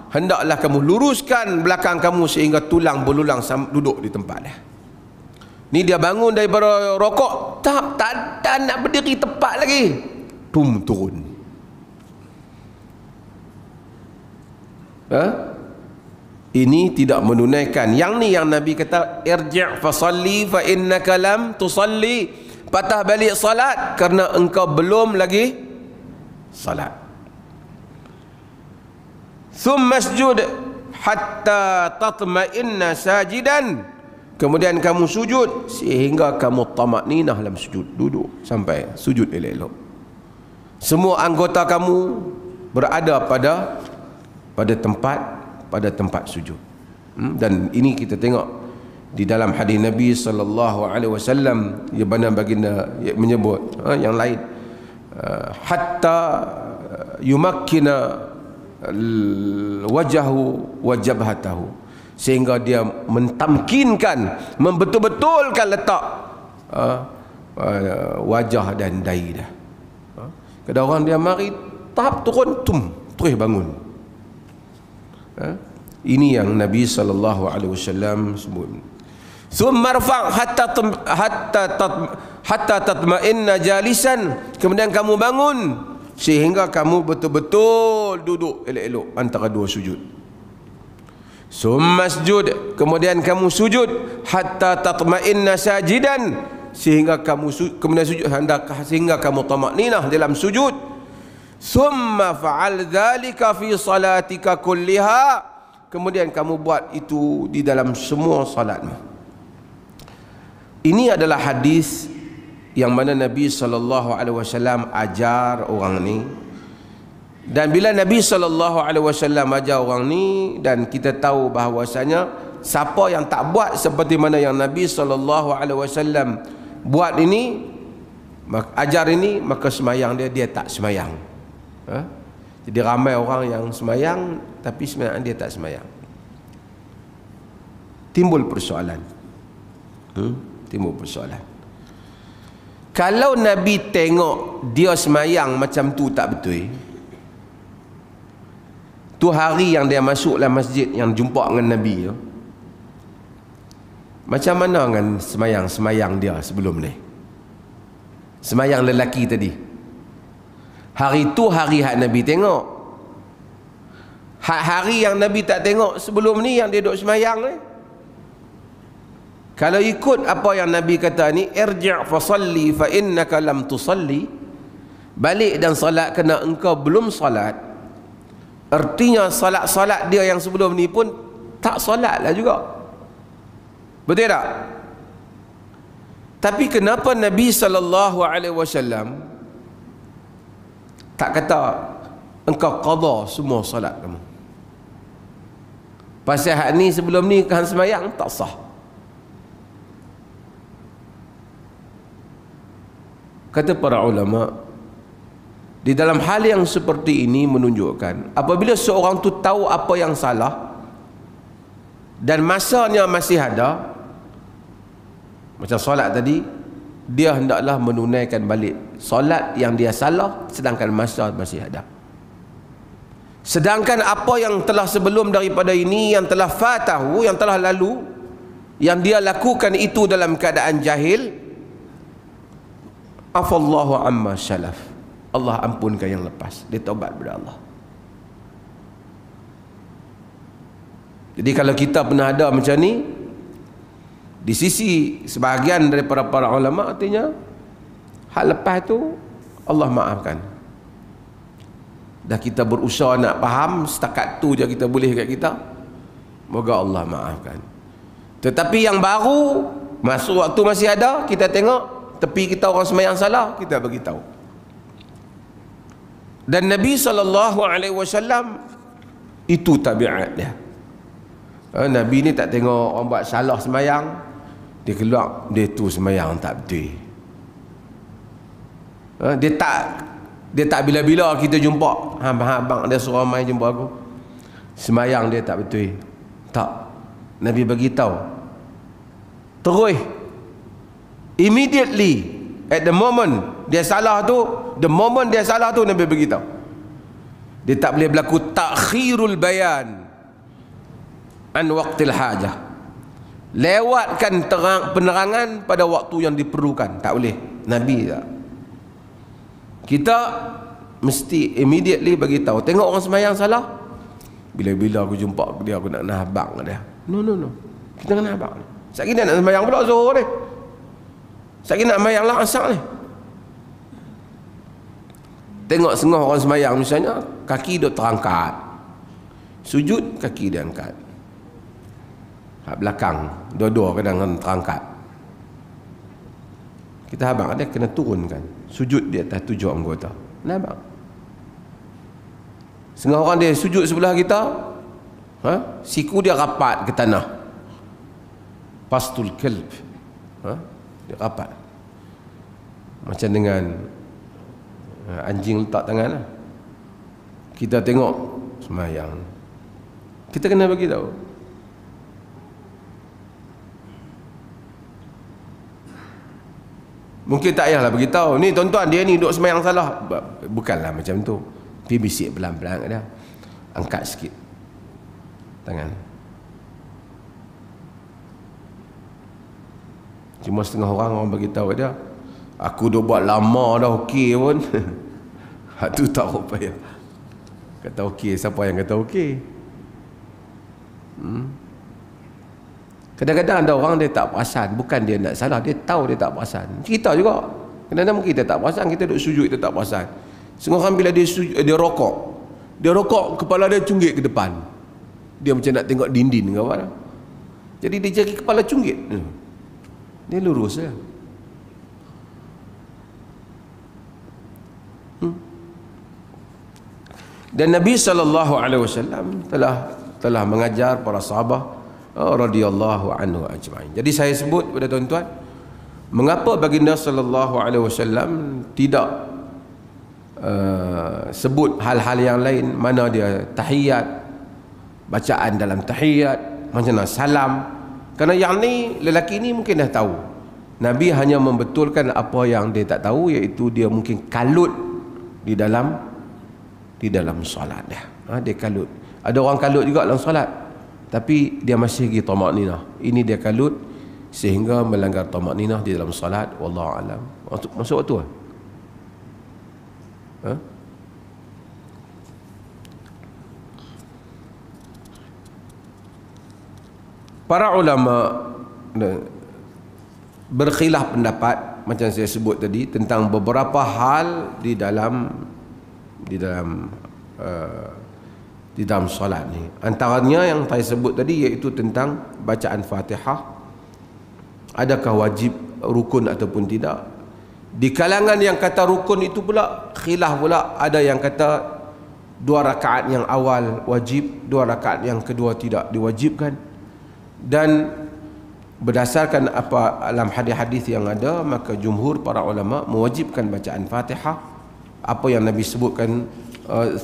Hendaklah kamu luruskan belakang kamu sehingga tulang belulang duduk di tempatnya. Ni dia bangun daripada rokok, tak nak berdiri tepat lagi, turun. Ini tidak menunaikan. Yang ni yang Nabi kata irji' fasalli fa innaka lam tusalli. Patah balik salat kerana engkau belum lagi salat. Thumma masjud hatta tatma'inna sajidan. Kemudian kamu sujud sehingga kamu tamakninah dalam sujud, duduk sampai sujud elok-elok. Semua anggota kamu berada pada tempat sujud. Dan ini kita tengok di dalam hadis Nabi sallallahu alaihi wasallam, yang mana baginda menyebut yang lain, hatta yumakkina wajahu wa jabhatahu, sehingga dia mentamkinkan, membetul-betulkan letak wajah dan dahi dah. Kadang orang dia mari tahap turun, terus bangun. Ini yang Nabi sallallahu alaihi wasallam sebut. Thumma rfa' hatta tatma'inna jalisan. Kemudian kamu bangun sehingga kamu betul-betul duduk elok-elok antara dua sujud. Thumma masjud, kemudian kamu sujud hatta tatma'inna sajidan, sehingga kamu kemudian sujud sehingga kamu tamakninah dalam sujud. Thumma fa'al dzalika fi salatika kulliha, kemudian kamu buat itu di dalam semua salatmu. Ini adalah hadis yang mana Nabi sallallahu alaihi wasallam ajar orang ni. Dan bila Nabi sallallahu alaihi wasallam ajar orang ni, dan kita tahu bahawasanya siapa yang tak buat seperti mana yang Nabi sallallahu alaihi wasallam buat ini, ajar ini, maka semayang dia tak semayang. Jadi ramai orang yang semayang tapi semayang dia tak semayang. Timbul persoalan. Timbul persoalan. Kalau Nabi tengok dia semayang macam tu tak betul, Tu hari yang dia masuk dalam masjid, yang jumpa dengan Nabi tu, macam mana dengan semayang dia sebelum ni? Semayang lelaki tadi. Hari tu hari hak Nabi tengok. Hari yang Nabi tak tengok sebelum ni, yang dia duduk semayang ni. Kalau ikut apa yang Nabi kata ni, irji' fasalli fa innaka lam tusalli, balik dan salat kerana engkau belum salat. Artinya salat-salat dia yang sebelum ni pun tak salat lah juga. Betul tak? Tapi kenapa Nabi SAW tak kata engkau qada semua salat kamu? Pasal hak ni sebelum ni kan semayang tak sah. Kata para ulama, di dalam hal yang seperti ini menunjukkan apabila seorang tu tahu apa yang salah dan masanya masih ada, macam solat tadi, dia hendaklah menunaikan balik solat yang dia salah sedangkan masa masih ada. Sedangkan apa yang telah sebelum daripada ini, yang telah fatahu, yang telah lalu, yang dia lakukan itu dalam keadaan jahil, afallahu amma syalaf, Allah ampunkan yang lepas, dia taubat kepada Allah. Jadi kalau kita pernah ada macam ni, di sisi sebahagian daripada para ulama, artinya hak lepas tu Allah maafkan. Dah kita berusaha nak faham, setakat tu je kita boleh kat kita, moga Allah maafkan. Tetapi yang baru, masuk waktu masih ada, kita tengok tepi kita orang sembahyang salah, kita bagi tahu. Dan Nabi SAW itu tabiat dia. Nabi ni tak tengok orang buat salah sembahyang, dia keluar, dia tu sembahyang tak betul. Dia tak bila-bila kita jumpa, abang dia suruh mai jumpa aku, sembahyang dia tak betul. Tak. Nabi bagi tahu. Terus immediately, at the moment dia salah tu, Nabi beritahu. Dia tak boleh berlaku takhirul bayan an waqtil hajah, lewatkan penerangan pada waktu yang diperlukan, tak boleh. Nabi tak. Kita mesti immediately bagi tahu. Tengok orang sembahyang salah, bila-bila aku jumpa dia, aku nak nahabang dia. No. Kita nak nahabang. Sekali nak sembahyang pula zuhur ni, sekali nak sembahyang lah asar ni. Tengok setengah orang sembahyang misalnya, kaki duk terangkat, sujud kaki dia angkat, hak belakang dua-dua kadang terangkat. Kita habang dia kena turunkan, sujud di atas 7 anggota. Nampak? Setengah orang dia sujud sebelah kita, siku dia rapat ke tanah, pastul kalb, dia rapat macam dengan anjing letak tangan lah. Kita tengok sembahyang, kita kena bagi tahu. Mungkin tak payahlah beritahu, ni tuan-tuan dia ni duduk sembahyang salah. Bukanlah macam tu. Pergi bisik pelan-pelan kat dia, angkat sikit tangan. Cuma setengah orang bagi tahu dia, aku dah buat lama dah okey pun. Hak tu tak payah. Kata okey, siapa yang kata okey? Kadang-kadang ada orang dia tak perasan, bukan dia nak salah, dia tahu dia tak perasan. Kita juga kadang-kadang kita tak perasan, kita duduk sujud kita tak perasan. Setengah orang bila dia rokok, kepala dia cunggit ke depan, dia macam nak tengok dinding ke apa. Jadi dia jari kepala cunggit, dia lurus je. Dan Nabi SAW telah mengajar para sahabat radhiyallahu anhu ajma'in. Jadi saya sebut kepada tuan-tuan, mengapa baginda sallallahu alaihi wasallam tidak sebut hal-hal yang lain, mana dia tahiyat, bacaan dalam tahiyat, macam mana salam. Kerana yang ni, lelaki ni mungkin dah tahu. Nabi hanya membetulkan apa yang dia tak tahu, iaitu dia mungkin kalut di dalam solat dia. Dia kalut. Ada orang kalut juga dalam solat, tapi dia masih pergi tamak-ninah. Ini dia kalut sehingga melanggar tamak-ninah di dalam solat. Wallahu alam. Masuk waktu lah. Ha? Para ulama berkhilaf pendapat macam saya sebut tadi tentang beberapa hal di dalam solat ni. Antaranya yang saya sebut tadi iaitu tentang bacaan Fatihah. Adakah wajib rukun ataupun tidak? Di kalangan yang kata rukun itu pula khilaf pula. Ada yang kata 2 rakaat yang awal wajib, 2 rakaat yang kedua tidak diwajibkan. Dan berdasarkan apa dalam hadis-hadis yang ada, maka jumhur para ulama mewajibkan bacaan Fatihah. Apa yang Nabi sebutkan,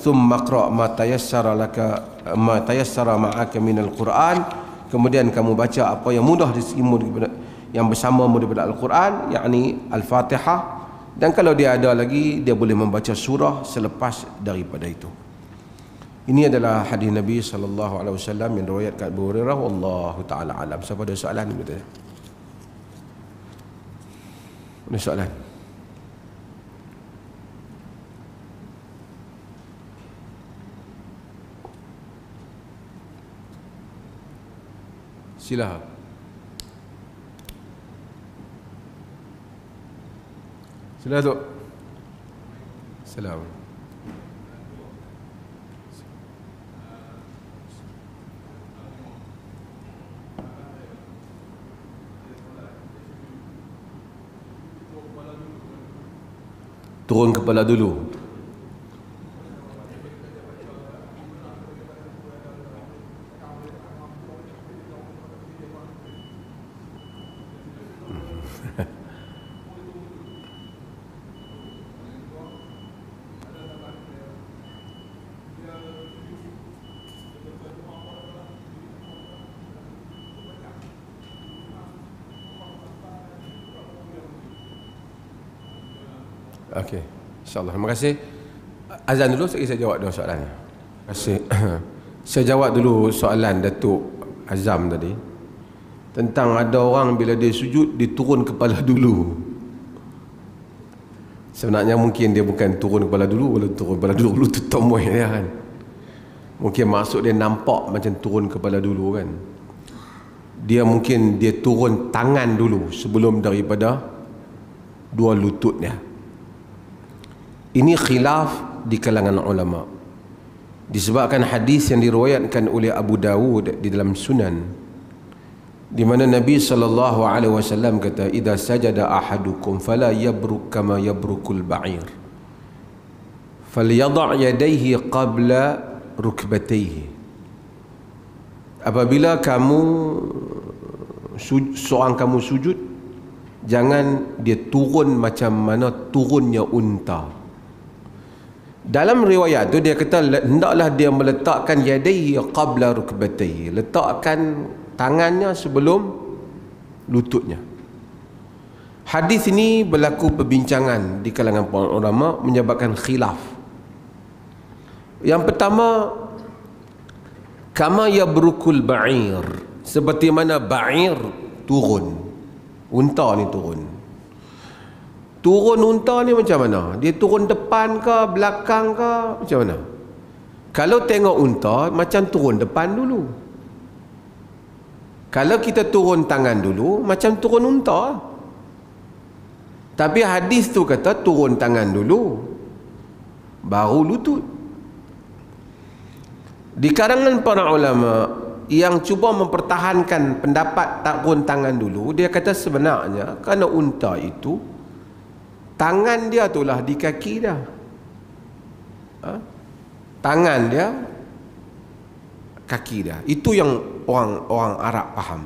thumma qra' ma tayassara laka ma tayassara ma'aka minal Quran, kemudian kamu baca apa yang mudah disimu yang bersamamu daripada Al-Quran, yakni Al-Fatihah. Dan kalau dia ada lagi, dia boleh membaca surah selepas daripada itu. Ini adalah hadis Nabi SAW yang diriwayatkan Abu Hurairah. Wallahu ta'ala alam. Siapa ada soalan? Ada soalan? Sila. Sila tu. Assalamualaikum. Turun kepala dulu. Okey, insyaAllah. Terima kasih. Azan dulu, saya jawab dulu soalannya. Terima kasih. Saya jawab dulu soalan Datuk Azam tadi. Tentang ada orang bila dia sujud, dia turun kepala dulu. Sebenarnya mungkin dia bukan turun kepala dulu, walaupun turun kepala dulu tu tomoy dia kan. Mungkin maksud dia nampak macam turun kepala dulu kan. Dia mungkin dia turun tangan dulu sebelum daripada 2 lututnya. Ini khilaf di kalangan ulama. Disebabkan hadis yang diriwayatkan oleh Abu Dawud di dalam Sunan, di mana Nabi SAW kata, "Idza sajada ahadukum fala yabruk kama yabrukul ba'ir. Falyadha' yadayhi qabla rukbatayhi." Apabila seorang kamu sujud, jangan dia turun macam mana turunnya unta. Dalam riwayat tu dia kata hendaklah dia meletakkan yadayhi qabla rukbatayhi, letakkan tangannya sebelum lututnya. Hadis ini berlaku perbincangan di kalangan para ulama, menyebabkan khilaf. Yang pertama, kama yabrukul ba'ir, seperti mana ba'ir turun, unta ni turun. Turun unta ni macam mana? Dia turun depan ke, belakang ke, macam mana? Kalau tengok unta, macam turun depan dulu. Kalau kita turun tangan dulu, macam turun unta. Tapi hadis tu kata turun tangan dulu, baru lutut. Di kalangan para ulama yang cuba mempertahankan pendapat turun tangan dulu, dia kata sebenarnya kerana unta itu tangan dia itulah di kaki dia. Tangan dia, kaki dia. Itu yang orang Arab faham.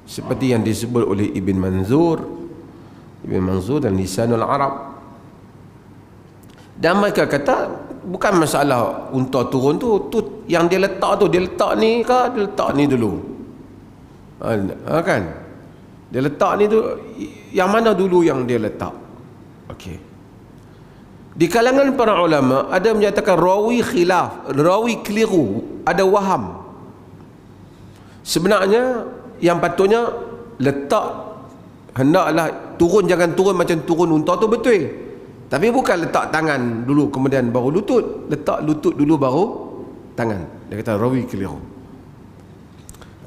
Seperti yang disebut oleh Ibn Manzur dan Lisanul Arab. Dan mereka kata bukan masalah unta turun tu yang dia letak tu, dia letak ni ke, dia letak ni dulu. Kan? Dia letak ni tu, yang mana dulu yang dia letak? Okey. Di kalangan para ulama ada menyatakan rawi khilaf, rawi keliru, ada waham. Sebenarnya yang patutnya letak, hendaklah turun, jangan turun macam turun unta tu betul. Tapi bukan letak tangan dulu kemudian baru lutut, letak lutut dulu baru tangan. Dia kata rawi keliru.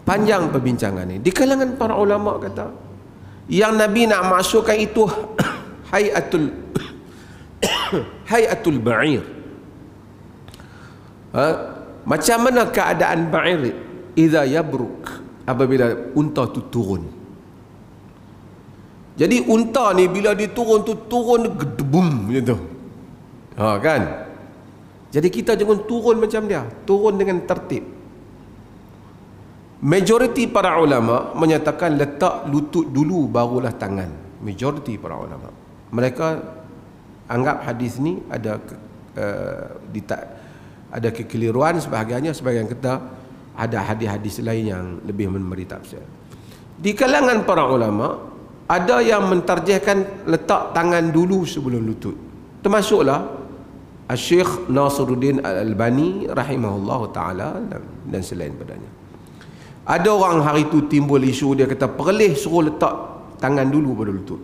Panjang perbincangan ni. Di kalangan para ulama kata yang Nabi nak masukkan itu hayatul ba'ir. Macam mana keadaan ba'ir idza yabruk, apabila unta tu turun. Jadi unta ni bila dia turun tu turun gedebum macam tu. Kan? Jadi kita jangan turun macam dia, turun dengan tertib. Majoriti para ulama menyatakan letak lutut dulu barulah tangan. Majoriti para ulama. Mereka anggap hadis ni ada ada kekeliruan sebahagiannya, sebahagian kata ada hadis-hadis lain yang lebih memberi tafsir. Di kalangan para ulama ada yang mentarjihkan letak tangan dulu sebelum lutut. Termasuklah Syekh Nasiruddin Al-Albani rahimahullah taala dan selain padanya. Ada orang hari tu timbul isu, dia kata perleh suruh letak tangan dulu pada lutut.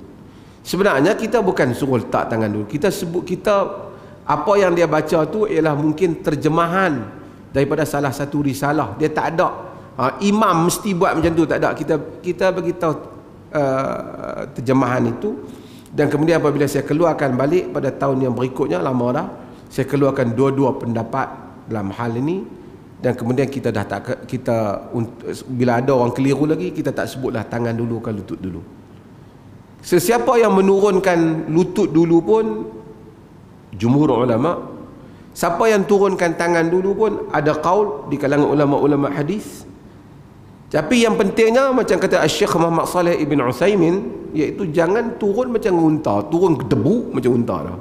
Sebenarnya kita bukan suruh letak tangan dulu. Kita sebut, apa yang dia baca tu ialah mungkin terjemahan daripada salah satu risalah. Dia tak ada imam mesti buat macam tu, tak ada. Kita beritahu terjemahan itu, dan kemudian apabila saya keluarkan balik pada tahun yang berikutnya, lama dah, saya keluarkan dua-dua pendapat dalam hal ini, dan kemudian kita dah tak, bila ada orang keliru lagi, kita tak sebutlah tangan dulu ke lutut dulu. Sesiapa yang menurunkan lutut dulu pun jumhur ulama, siapa yang turunkan tangan dulu pun ada qaul di kalangan ulama-ulama hadis. Tapi yang pentingnya macam kata Syekh Muhammad Saleh Ibn Utsaimin, iaitu jangan turun macam unta, turun debu macam unta dah.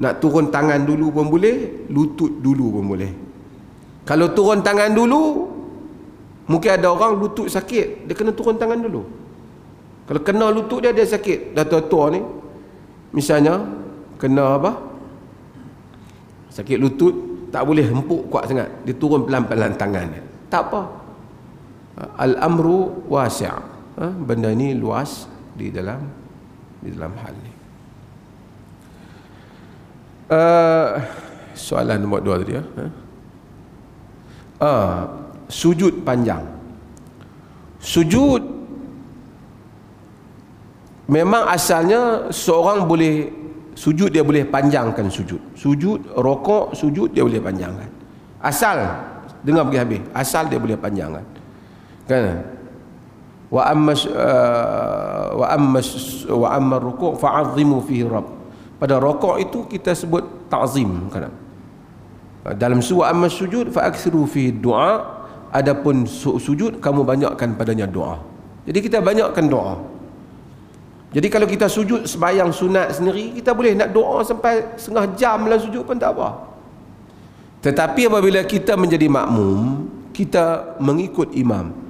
Nak turun tangan dulu pun boleh, lutut dulu pun boleh. Kalau turun tangan dulu, mungkin ada orang lutut sakit, dia kena turun tangan dulu. Kalau kena lutut dia sakit, dah tua-tua ni, misalnya kena apa, sakit lutut, tak boleh hempuk kuat sangat, dia turun pelan-pelan tangan dia, tak apa. Al-amru wasi', benda ni luas di dalam hal ni. Soalan nombor 2 tadi, sujud panjang. Sujud memang asalnya seorang boleh sujud, dia boleh panjangkan sujud. Sujud, rokok, sujud dia boleh panjangkan. Asal, dengar pergi habis, asal dia boleh panjangkan. Kan? Wa amma rukuk fa'azzimu fihi rabb. Pada rokok itu kita sebut ta'zim, kan? Dalam surah amma sujud fa'aksiru fihi du'a. Adapun sujud kamu banyakkan padanya doa. Jadi kita banyakkan doa. Jadi kalau kita sujud sembahyang sunat sendiri, kita boleh nak doa sampai setengah jam dalam sujud pun tak apa. Tetapi apabila kita menjadi makmum, kita mengikut imam.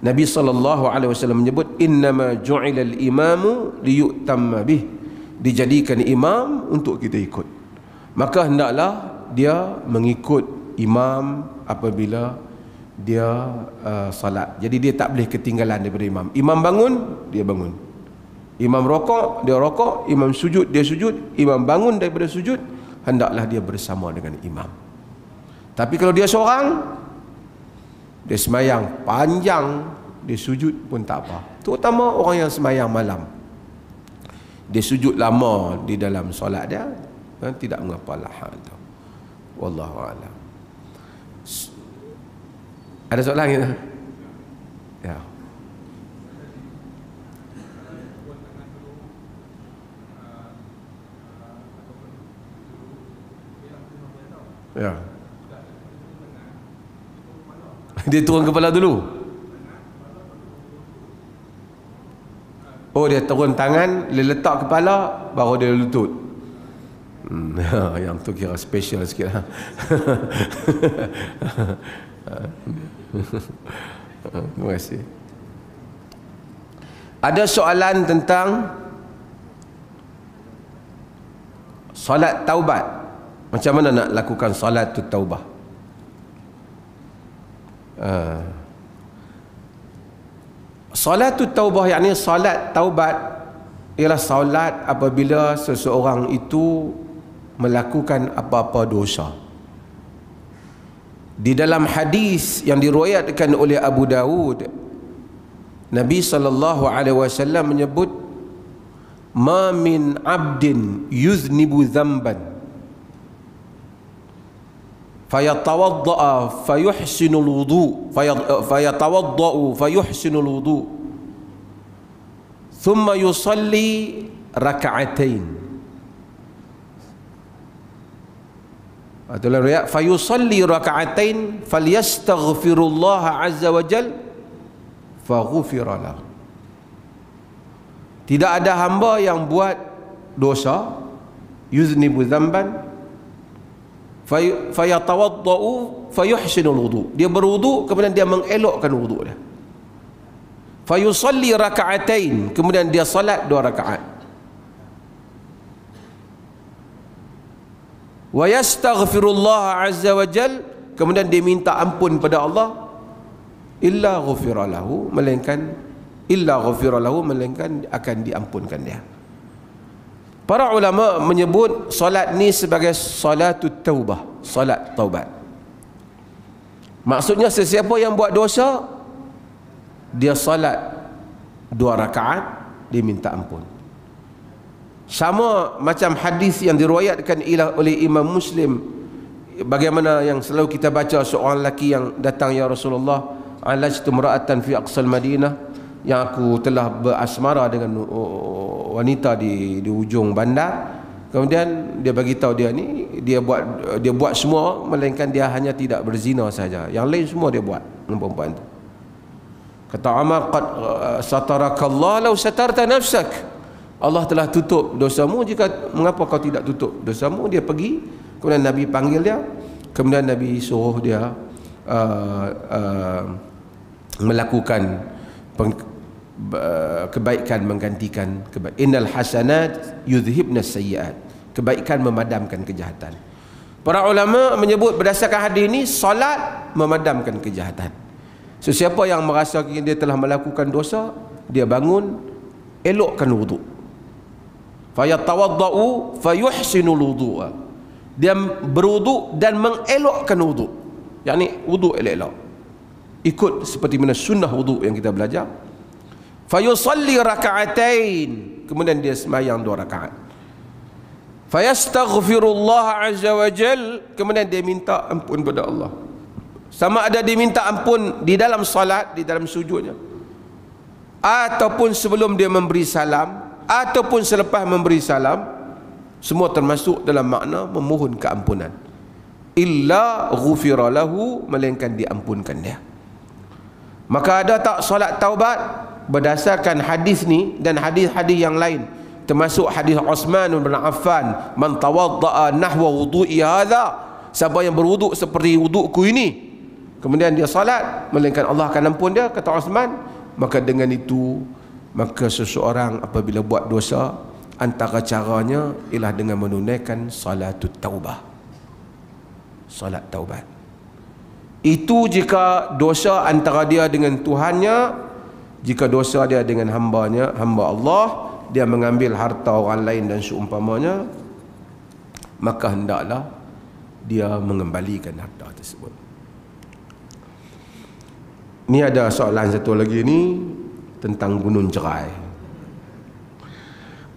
Nabi SAW menyebut innama ju'ilal imamu liyu'tamma bih. Dijadikan imam untuk kita ikut. Maka hendaklah dia mengikut imam apabila dia salat. Jadi dia tak boleh ketinggalan daripada imam. Imam bangun, dia bangun. Imam rokok, dia rokok. Imam sujud, dia sujud. Imam bangun daripada sujud, hendaklah dia bersama dengan imam. Tapi kalau dia seorang, dia semayang panjang, dia sujud pun tak apa. Terutama orang yang semayang malam, dia sujud lama di dalam solat dia, tidak mengapalah hal itu. Wallahu a'lam. Ada soalan kita? Ya. Ya. Dia turun kepala dulu. Oh, dia turun tangan, dia letak kepala, baru dia lutut. Yang tu kira special sikit. Terima kasih. Ada soalan tentang Solat taubat. Macam mana nak lakukan solat tu taubah? Solat tu taubah, yakni solat taubat ialah solat apabila seseorang itu melakukan apa-apa dosa. Di dalam hadis yang diriwayatkan oleh Abu Dawud, Nabi SAW menyebut, ma min abdin yuznibu dhanban fayatawadda'a fayuhsinul wudu fayatawadda'u fayuhsinul wudu thumma yusalli raka'atain. Atau riwayat fayusalli raka'atain falyastaghfirullah azza wa jal faghufira lahu. Tidak ada hamba yang buat dosa, yuznibu dhanban fayatawadda'u fayuhsinul wudu. Dia berwudu kemudian dia mengelokkan wudu dia. Fayusalli raka'atain, kemudian dia salat 2 rakaat. Wa yastaghfirullah azza wa jal, kemudian dia minta ampun pada Allah, illa ghufira lahu, melainkan akan diampunkan dia. Para ulama menyebut solat ni sebagai solatut taubah, solat taubat. Maksudnya sesiapa yang buat dosa, dia solat 2 rakaat, dia minta ampun. Sama macam hadis yang diriwayatkan oleh Imam Muslim, bagaimana yang selalu kita baca, seorang lelaki yang datang, ya Rasulullah, alajtu imra'atan fi aqsal Madinah, yang aku telah berasmara dengan wanita di ujung bandar. Kemudian dia bagi tahu dia ni, dia buat semua melainkan dia hanya tidak berzina saja, yang lain semua dia buat dengan perempuan tu. Kata Umar, qad satarakallah law satarta nafsak, Allah telah tutup dosamu, jika mengapa kau tidak tutup dosamu? Dia pergi, kemudian Nabi panggil dia, kemudian Nabi suruh dia melakukan kebaikan menggantikan kebaikan. Innal hasanat yudhibnas sayyiat, kebaikan memadamkan kejahatan. Para ulama menyebut berdasarkan hadis ini, solat memadamkan kejahatan. Sesiapa yang merasa dia telah melakukan dosa, dia bangun, elokkan wudu. Fayatawadda'u fayuhsinul wudu. Dia berwudu dan mengelokkan wudu. yakni wudu elok-elok, ikut seperti mana sunnah wudu yang kita belajar. Fayusalli raka'atain, kemudian dia sembahyang 2 rakaat. Fayastaghfirullah azza wa jal, kemudian dia minta ampun pada Allah. Sama ada dia minta ampun di dalam salat, di dalam sujudnya, ataupun sebelum dia memberi salam, ataupun selepas memberi salam, semua termasuk dalam makna memohon keampunan. Illa ghufira lahu, melainkan diampunkan dia. Maka ada tak solat taubat? Berdasarkan hadis ni dan hadis-hadis yang lain, termasuk hadis Uthman bin Affan, man tawadda'a nahwa wudu'i hadha, siapa yang berwuduk seperti wudukku ini, kemudian dia salat, melainkan Allah akan ampun dia, kata Uthman. Maka dengan itu, maka seseorang apabila buat dosa, antara caranya ialah dengan menunaikan salatut taubah, salat taubat. Itu jika dosa antara dia dengan Tuhannya. Jika dosa dia dengan hambanya, hamba Allah, dia mengambil harta orang lain dan seumpamanya, maka hendaklah dia mengembalikan harta tersebut. Ni ada soalan satu lagi ni tentang Gunung Jerai.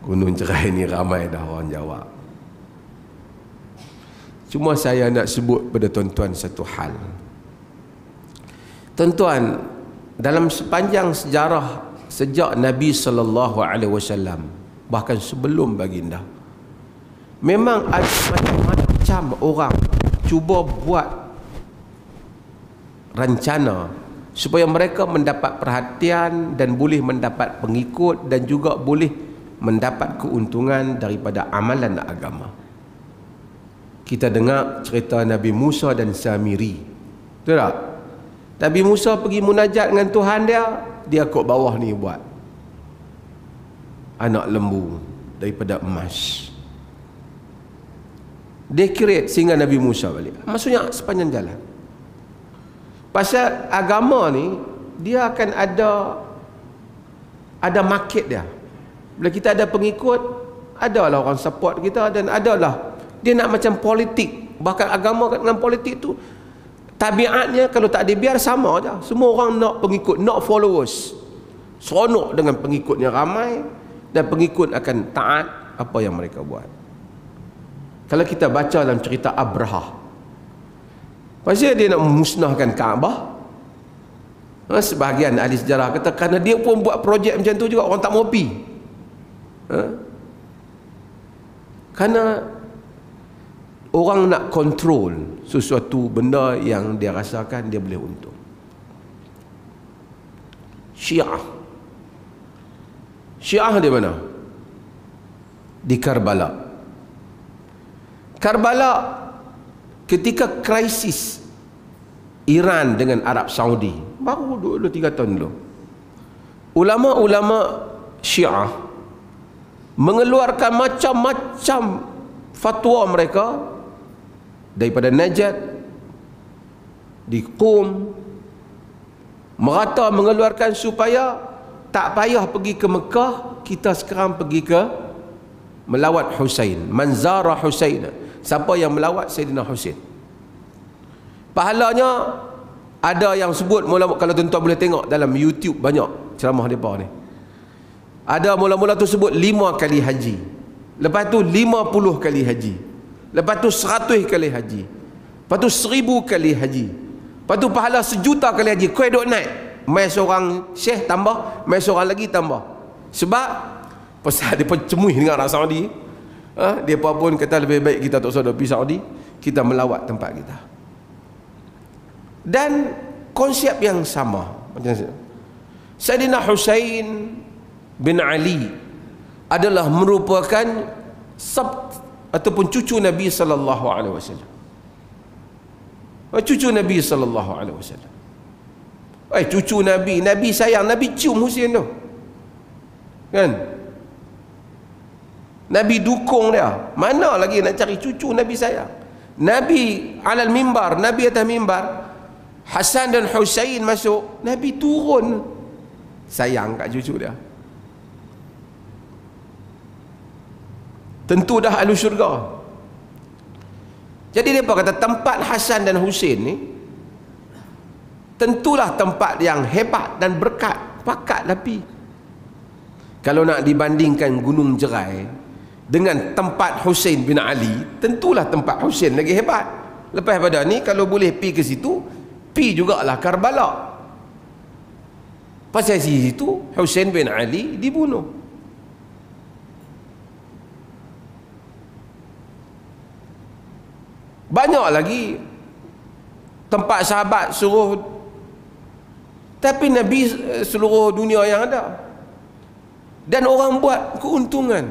Gunung Jerai ni ramai dah orang jawab. Cuma saya nak sebut pada tuan-tuan satu hal. Tuan-tuan, dalam sepanjang sejarah sejak Nabi SAW, bahkan sebelum baginda, memang ada macam-macam orang cuba buat rencana supaya mereka mendapat perhatian dan boleh mendapat pengikut dan juga boleh mendapat keuntungan daripada amalan agama. Kita dengar cerita Nabi Musa dan Samiri, betul tak? Nabi Musa pergi munajat dengan Tuhan dia, dia kat bawah ni buat anak lembu daripada emas. Dia create sehingga Nabi Musa balik. Maksudnya sepanjang jalan. Pasal agama ni dia akan ada market dia. Bila kita ada pengikut, adalah orang support kita, dan adalah dia nak macam politik. Bahkan agama dengan politik tu tabiatnya kalau tak dibiar sama aja. Semua orang nak pengikut, nak followers. Seronok dengan pengikutnya ramai, dan pengikut akan taat apa yang mereka buat. Kalau kita baca dalam cerita Abraha, pasal dia nak memusnahkan Kaabah, sebahagian ahli sejarah kata kerana dia pun buat projek macam tu juga, orang tak mau pergi. Kerana orang nak kontrol sesuatu benda yang dia rasakan dia boleh untung. Syiah di mana? Di Karbala. Karbala ketika krisis Iran dengan Arab Saudi, baru 2-3 tahun dulu, ulama-ulama Syiah mengeluarkan macam-macam fatwa mereka daripada Najd, di Qum, merata mengeluarkan supaya tak payah pergi ke Mekah, kita sekarang pergi ke melawat Husain. Manzara Husain, siapa yang melawat Sayyidina Husain, pahalanya ada yang sebut mula, kalau tuan-tuan boleh tengok dalam YouTube banyak ceramah mereka ni. Ada mula-mula tu sebut 5 kali haji, lepas tu 50 kali haji, lepas tu 100 kali haji, lepas tu 1000 kali haji, lepas tu pahala 1,000,000 kali haji. Kau duk naik, mai seorang syekh tambah, mai seorang lagi tambah. Sebab pasal dia pun cemui dengan Arab Saudi. Dia pun kata lebih baik kita tak usah pergi Saudi, kita melawat tempat kita. Dan konsep yang sama macam Sayyidina Husain bin Ali adalah merupakan ataupun cucu Nabi sallallahu alaihi wasallam. Cucu Nabi sallallahu alaihi wasallam. Cucu Nabi, Nabi sayang, Nabi cium Husain tu. Kan? Nabi dukung dia. Mana lagi nak cari cucu Nabi sayang? Nabi alal mimbar, Nabi atas mimbar, Hasan dan Husain masuk, Nabi turun sayang kat cucu dia. Tentu dah ahli syurga. Jadi mereka kata tempat Hasan dan Husain ni tentulah tempat yang hebat dan berkat, pakat tapi kalau nak dibandingkan Gunung Jerai dengan tempat Husain bin Ali, tentulah tempat Husain lagi hebat. Lepas pada ni kalau boleh pi ke situ, pi jugalah Karbala. Pasal situ Husain bin Ali dibunuh. Banyak lagi tempat sahabat suruh, tapi Nabi seluruh dunia yang ada, dan orang buat keuntungan.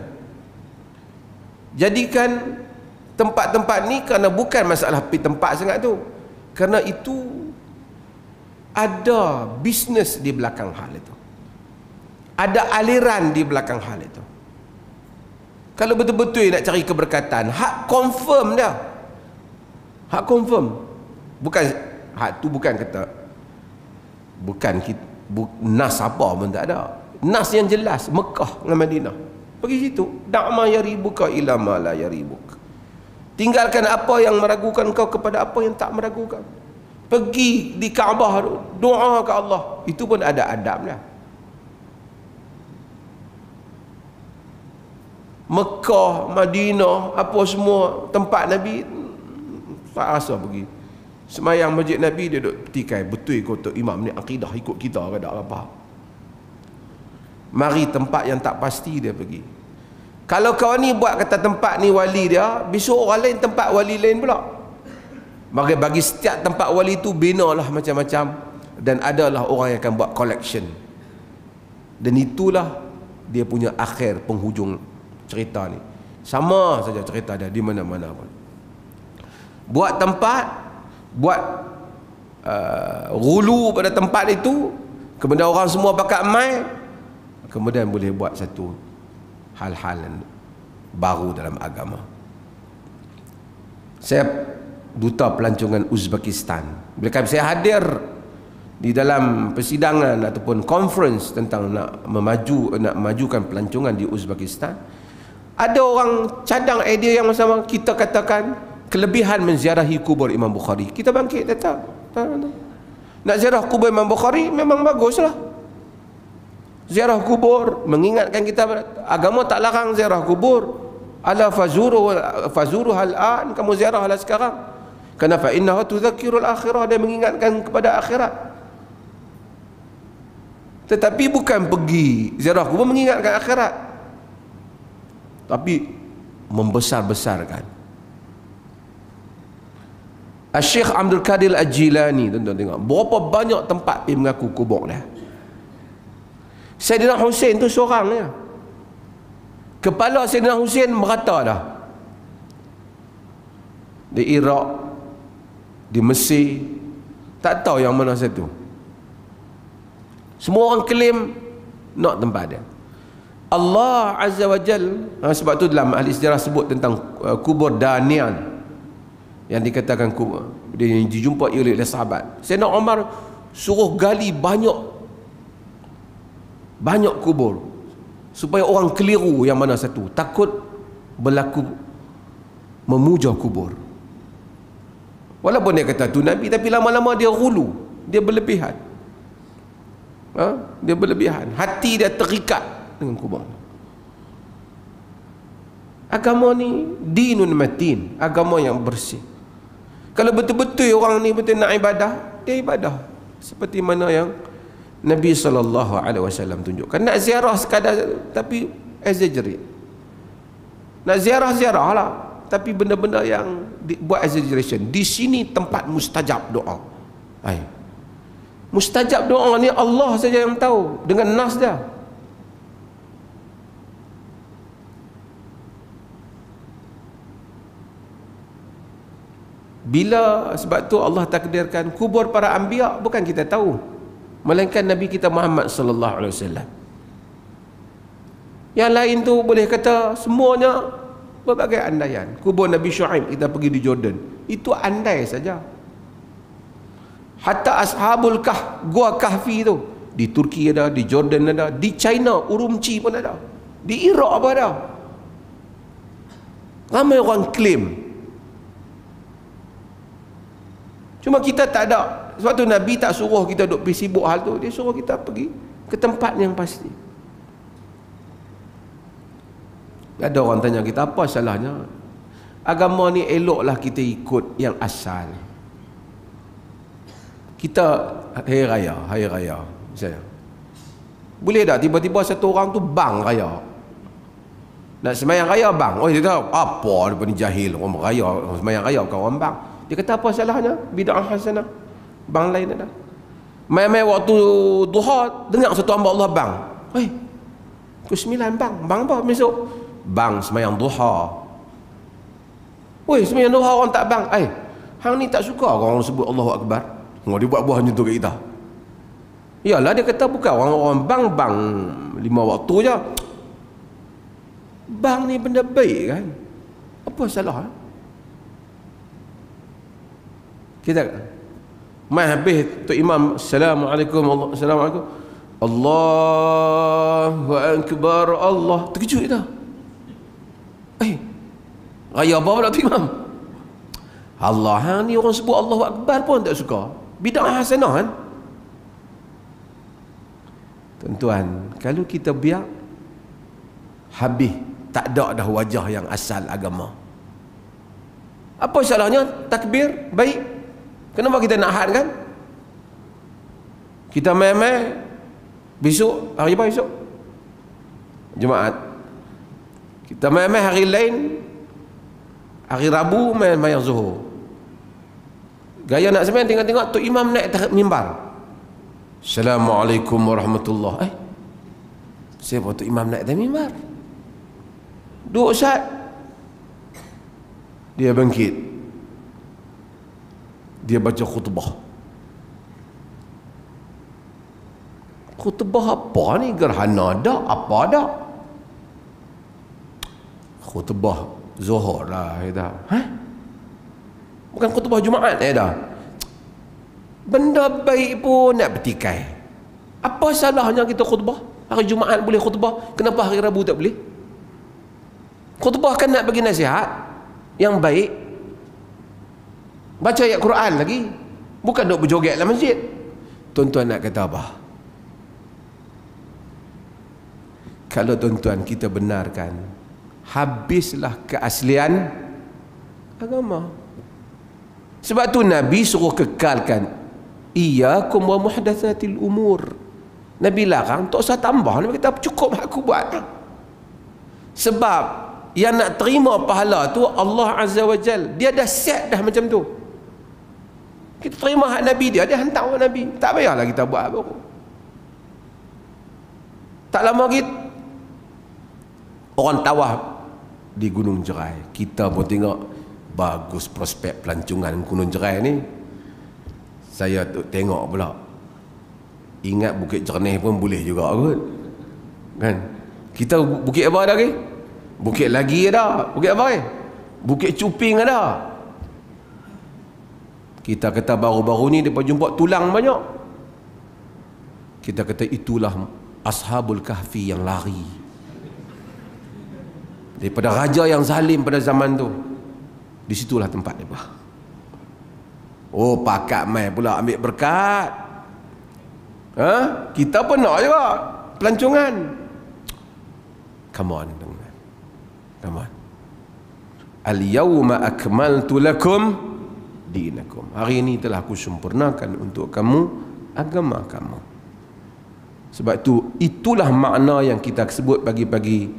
Jadikan tempat-tempat ni, kerana bukan masalah pergi tempat sangat tu, kerana itu ada bisnes di belakang hal itu, ada aliran di belakang hal itu. Kalau betul-betul nak cari keberkatan, hak confirm dah, hak confirm. Bukan hak tu, bukan kata nas apa pun tak ada. Nas yang jelas Mekah dengan Madinah. Pergi situ, da'ma yaribuka ila ma la yaribuk. Tinggalkan apa yang meragukan kau kepada apa yang tak meragukan. Pergi di Kaabah, doa ke Allah, itu pun ada adabnya. Mekah, Madinah, apa semua tempat Nabi tak rasa pergi. Semayang masjid Nabi dia duduk petikai, betul kata imam ni akidah ikut kita ke tak apa. Mari tempat yang tak pasti dia pergi. Kalau kau ni buat kata tempat ni wali dia, besok orang lain tempat wali lain pula. Maka bagi setiap tempat wali tu binalah macam-macam, dan adalah orang yang akan buat collection. Dan itulah dia punya akhir penghujung cerita ni. Sama saja cerita dia di mana-mana pun. Buat tempat, buat gulu pada tempat itu, kemudian orang semua bakat mai, kemudian boleh buat satu hal-hal baru dalam agama. Saya duta pelancongan Uzbekistan. Bila saya hadir di dalam persidangan ataupun conference tentang nak memajukan pelancongan di Uzbekistan, ada orang cadang idea yang sama. Kita katakan kelebihan menziarahi kubur Imam Bukhari. Kita bangkit tak? Nak ziarah kubur Imam Bukhari memang baguslah. Ziarah kubur mengingatkan kita, agama tak larang ziarah kubur. Ala fazuru al-an, kamu ziarahlah sekarang. Karena fa innahu tudzakkirul akhirah, dia mengingatkan kepada akhirat. Tetapi bukan pergi ziarah kubur mengingatkan akhirat, tapi membesar-besarkan. Syekh Abdul Qadir Al-Jilani, tuan-tuan tengok berapa banyak tempat pergi mengaku kubur dia. Sayyidina Husain tu seorang je. Kepala Sayyidina Husain merata dah. Di Iraq, di Mesir, tak tahu yang mana satu. Semua orang klaim nak tempat dia. Allah Azza wa Jal, sebab tu dalam ahli sejarah sebut tentang kubur Danian yang dikatakan kubur dia dijumpai oleh sahabat. Sayyidina Umar suruh gali banyak kubur supaya orang keliru yang mana satu, takut berlaku memuja kubur. Walaupun dia kata tu Nabi, tapi lama-lama dia hulu, dia berlebihan. Dia berlebihan, hati dia terikat dengan kubur. Agama ni dinun matin, agama yang bersih. Kalau betul-betul orang ni betul nak ibadah, dia ibadah seperti mana yang Nabi SAW tunjukkan. Nak ziarah sekadar tapi exaggerate. Nak ziarah lah, tapi benda-benda yang buat exaggeration. Di sini tempat mustajab doa. Mustajab doa ni Allah saja yang tahu dengan nas dia. Bila, sebab tu Allah takdirkan kubur para anbiya bukan kita tahu, melainkan Nabi kita Muhammad sallallahu alaihi wasallam. Yang lain tu boleh kata semuanya berbagai andaian. Kubur Nabi Syuaib kita pergi di Jordan, itu andai saja. Hatta Ashabul Gua Kahfi tu di Turki ada, di Jordan ada, di China Urumqi pun ada, di Iraq pun ada. Ramai orang klaim. Cuma kita tak ada. Sebab tu Nabi tak suruh kita duk pergi sibuk hal tu, dia suruh kita pergi ke tempat yang pasti. Ada orang tanya kita, apa salahnya? Agama ni eloklah kita ikut yang asal. Kita hari raya misalnya, boleh tak tiba-tiba satu orang tu bang raya, nak sembahyang raya bang, oh dia tahu apa daripada jahil orang raya sembahyang raya bukan orang bang. Dia kata apa salahnya? Bid'ah hasanah. Bang lain ada. Mai-mai waktu duha dengar satu hamba Allah bang. Pukul 9 bang. Bang apa besok? Bang sembahyang duha. Sembahyang duha orang tak bang. Hang ni tak suka orang sebut Allahu Akbar. Dia buat buah macam tu kat kita. Yalah, dia kata bukan orang-orang bang 5 waktu je. Bang ni benda baik kan? Apa salah? Kita mai habis tu imam assalamualaikum assalamualaikum Allahu akbar, Allah terkejut dah. Raya apa pula tu imam? Allah ni orang sebut Allahu akbar pun tak suka. Bid'ah hasanah kan? Tuan-tuan, kalau kita biar habis, tak ada dah wajah yang asal agama. Apa salahnya takbir baik? Kenapa kita nak had kan? Kita main-main besok, hari apa besok? Jumaat. Kita main-main hari lain, hari Rabu main-main Zuhur. Gaya nak sembahyang tengok-tengok tu imam naik atas mimbar. Assalamualaikum warahmatullahi. Siapa tu imam naik atas mimbar? Duduk sat. Dia bangkit. Dia baca khutbah. Khutbah apa ni? Gerhana ada? Apa ada? Khutbah Zuhur lah kita. Bukan khutbah Jumaat dah. Benda baik pun nak bertikai. Apa salahnya kita khutbah? Hari Jumaat boleh khutbah, kenapa hari Rabu tak boleh? Khutbah kan nak bagi nasihat yang baik. Baca ayat Quran lagi, bukan duk berjoget dalam masjid. Tuan-tuan nak kata apa? Kalau tuan-tuan kita benarkan, habislah keaslian agama. Sebab tu Nabi suruh kekalkan, iyyakum wa muhdatsatil umur. Nabi larang, tak usah tambah. Nabi kata cukup aku buat. Sebab yang nak terima pahala tu Allah Azza wa Jal, dia dah set dah macam tu. Kita terima hak Nabi dia hantar orang Nabi, tak payahlah kita buat apa. Tak lama lagi orang tawaf di Gunung Jerai. Kita pun tengok bagus prospek pelancongan Gunung Jerai ni. Saya tengok pula, ingat Bukit Jernih pun boleh juga kot, kan? Kita bukit apa dah ke? Bukit lagi ada. Bukit apa ke? Bukit Cuping ada. Kita kata baru-baru ni mereka jumpa tulang banyak. Kita kata itulah Ashabul Kahfi yang lari daripada raja yang zalim pada zaman tu. Di situlah tempat mereka. Oh, pakat mai pula ambil berkat. Kita pun nak juga pelancongan. Come on, come on. Al-yawma akmaltu lakum dinakum. Hari ini telah aku sempurnakan untuk kamu agama kamu. Sebab itu, itulah makna yang kita sebut pagi-pagi,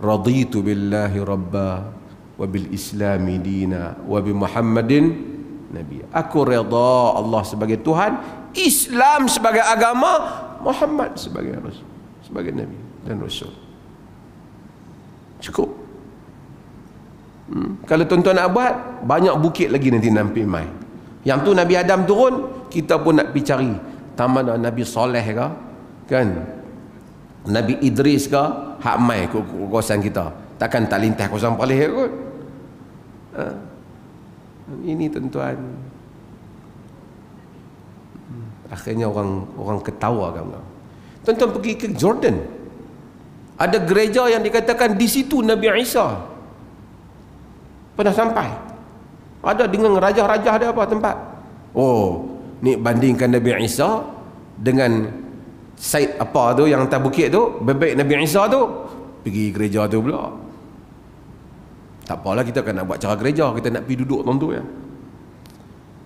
raditu billahi rabba wa bil islami dina wa bi Muhammadin nabi. Aku redha Allah sebagai Tuhan, Islam sebagai agama, Muhammad sebagai rasul, sebagai nabi dan rasul. Cukup. Kalau tuan-tuan nak buat, banyak bukit lagi nanti nampi mai. Yang tu Nabi Adam turun, kita pun nak pergi cari. Taman Nabi Soleh ke, kan? Nabi Idris ke, hak mai ke kawasan kita. Takkan tak lintas kawasan Palih kot. Ini tuan-tuan, akhirnya orang ketawa kan. Tuan-tuan pergi ke Jordan, ada gereja yang dikatakan di situ Nabi Isa pernah sampai. Ada dengan raja-raja ada apa tempat. Oh, ni bandingkan Nabi Isa dengan Said apa tu yang atas bukit tu, bebek Nabi Isa tu, pergi gereja tu pula. Tak apalah, kita kan nak buat cara gereja, kita nak pergi duduk tentu ya.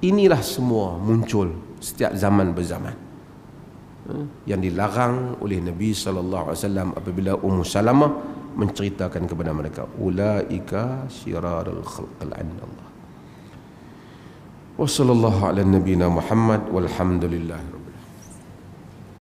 Inilah semua muncul setiap zaman berzaman, yang dilarang oleh Nabi sallallahu alaihi wasallam apabila Ummu Salamah menceritakan kepada mereka, ulaika syirarul khalqil indallah. Wa sallallahu ala nabiyyina Muhammad walhamdulillah.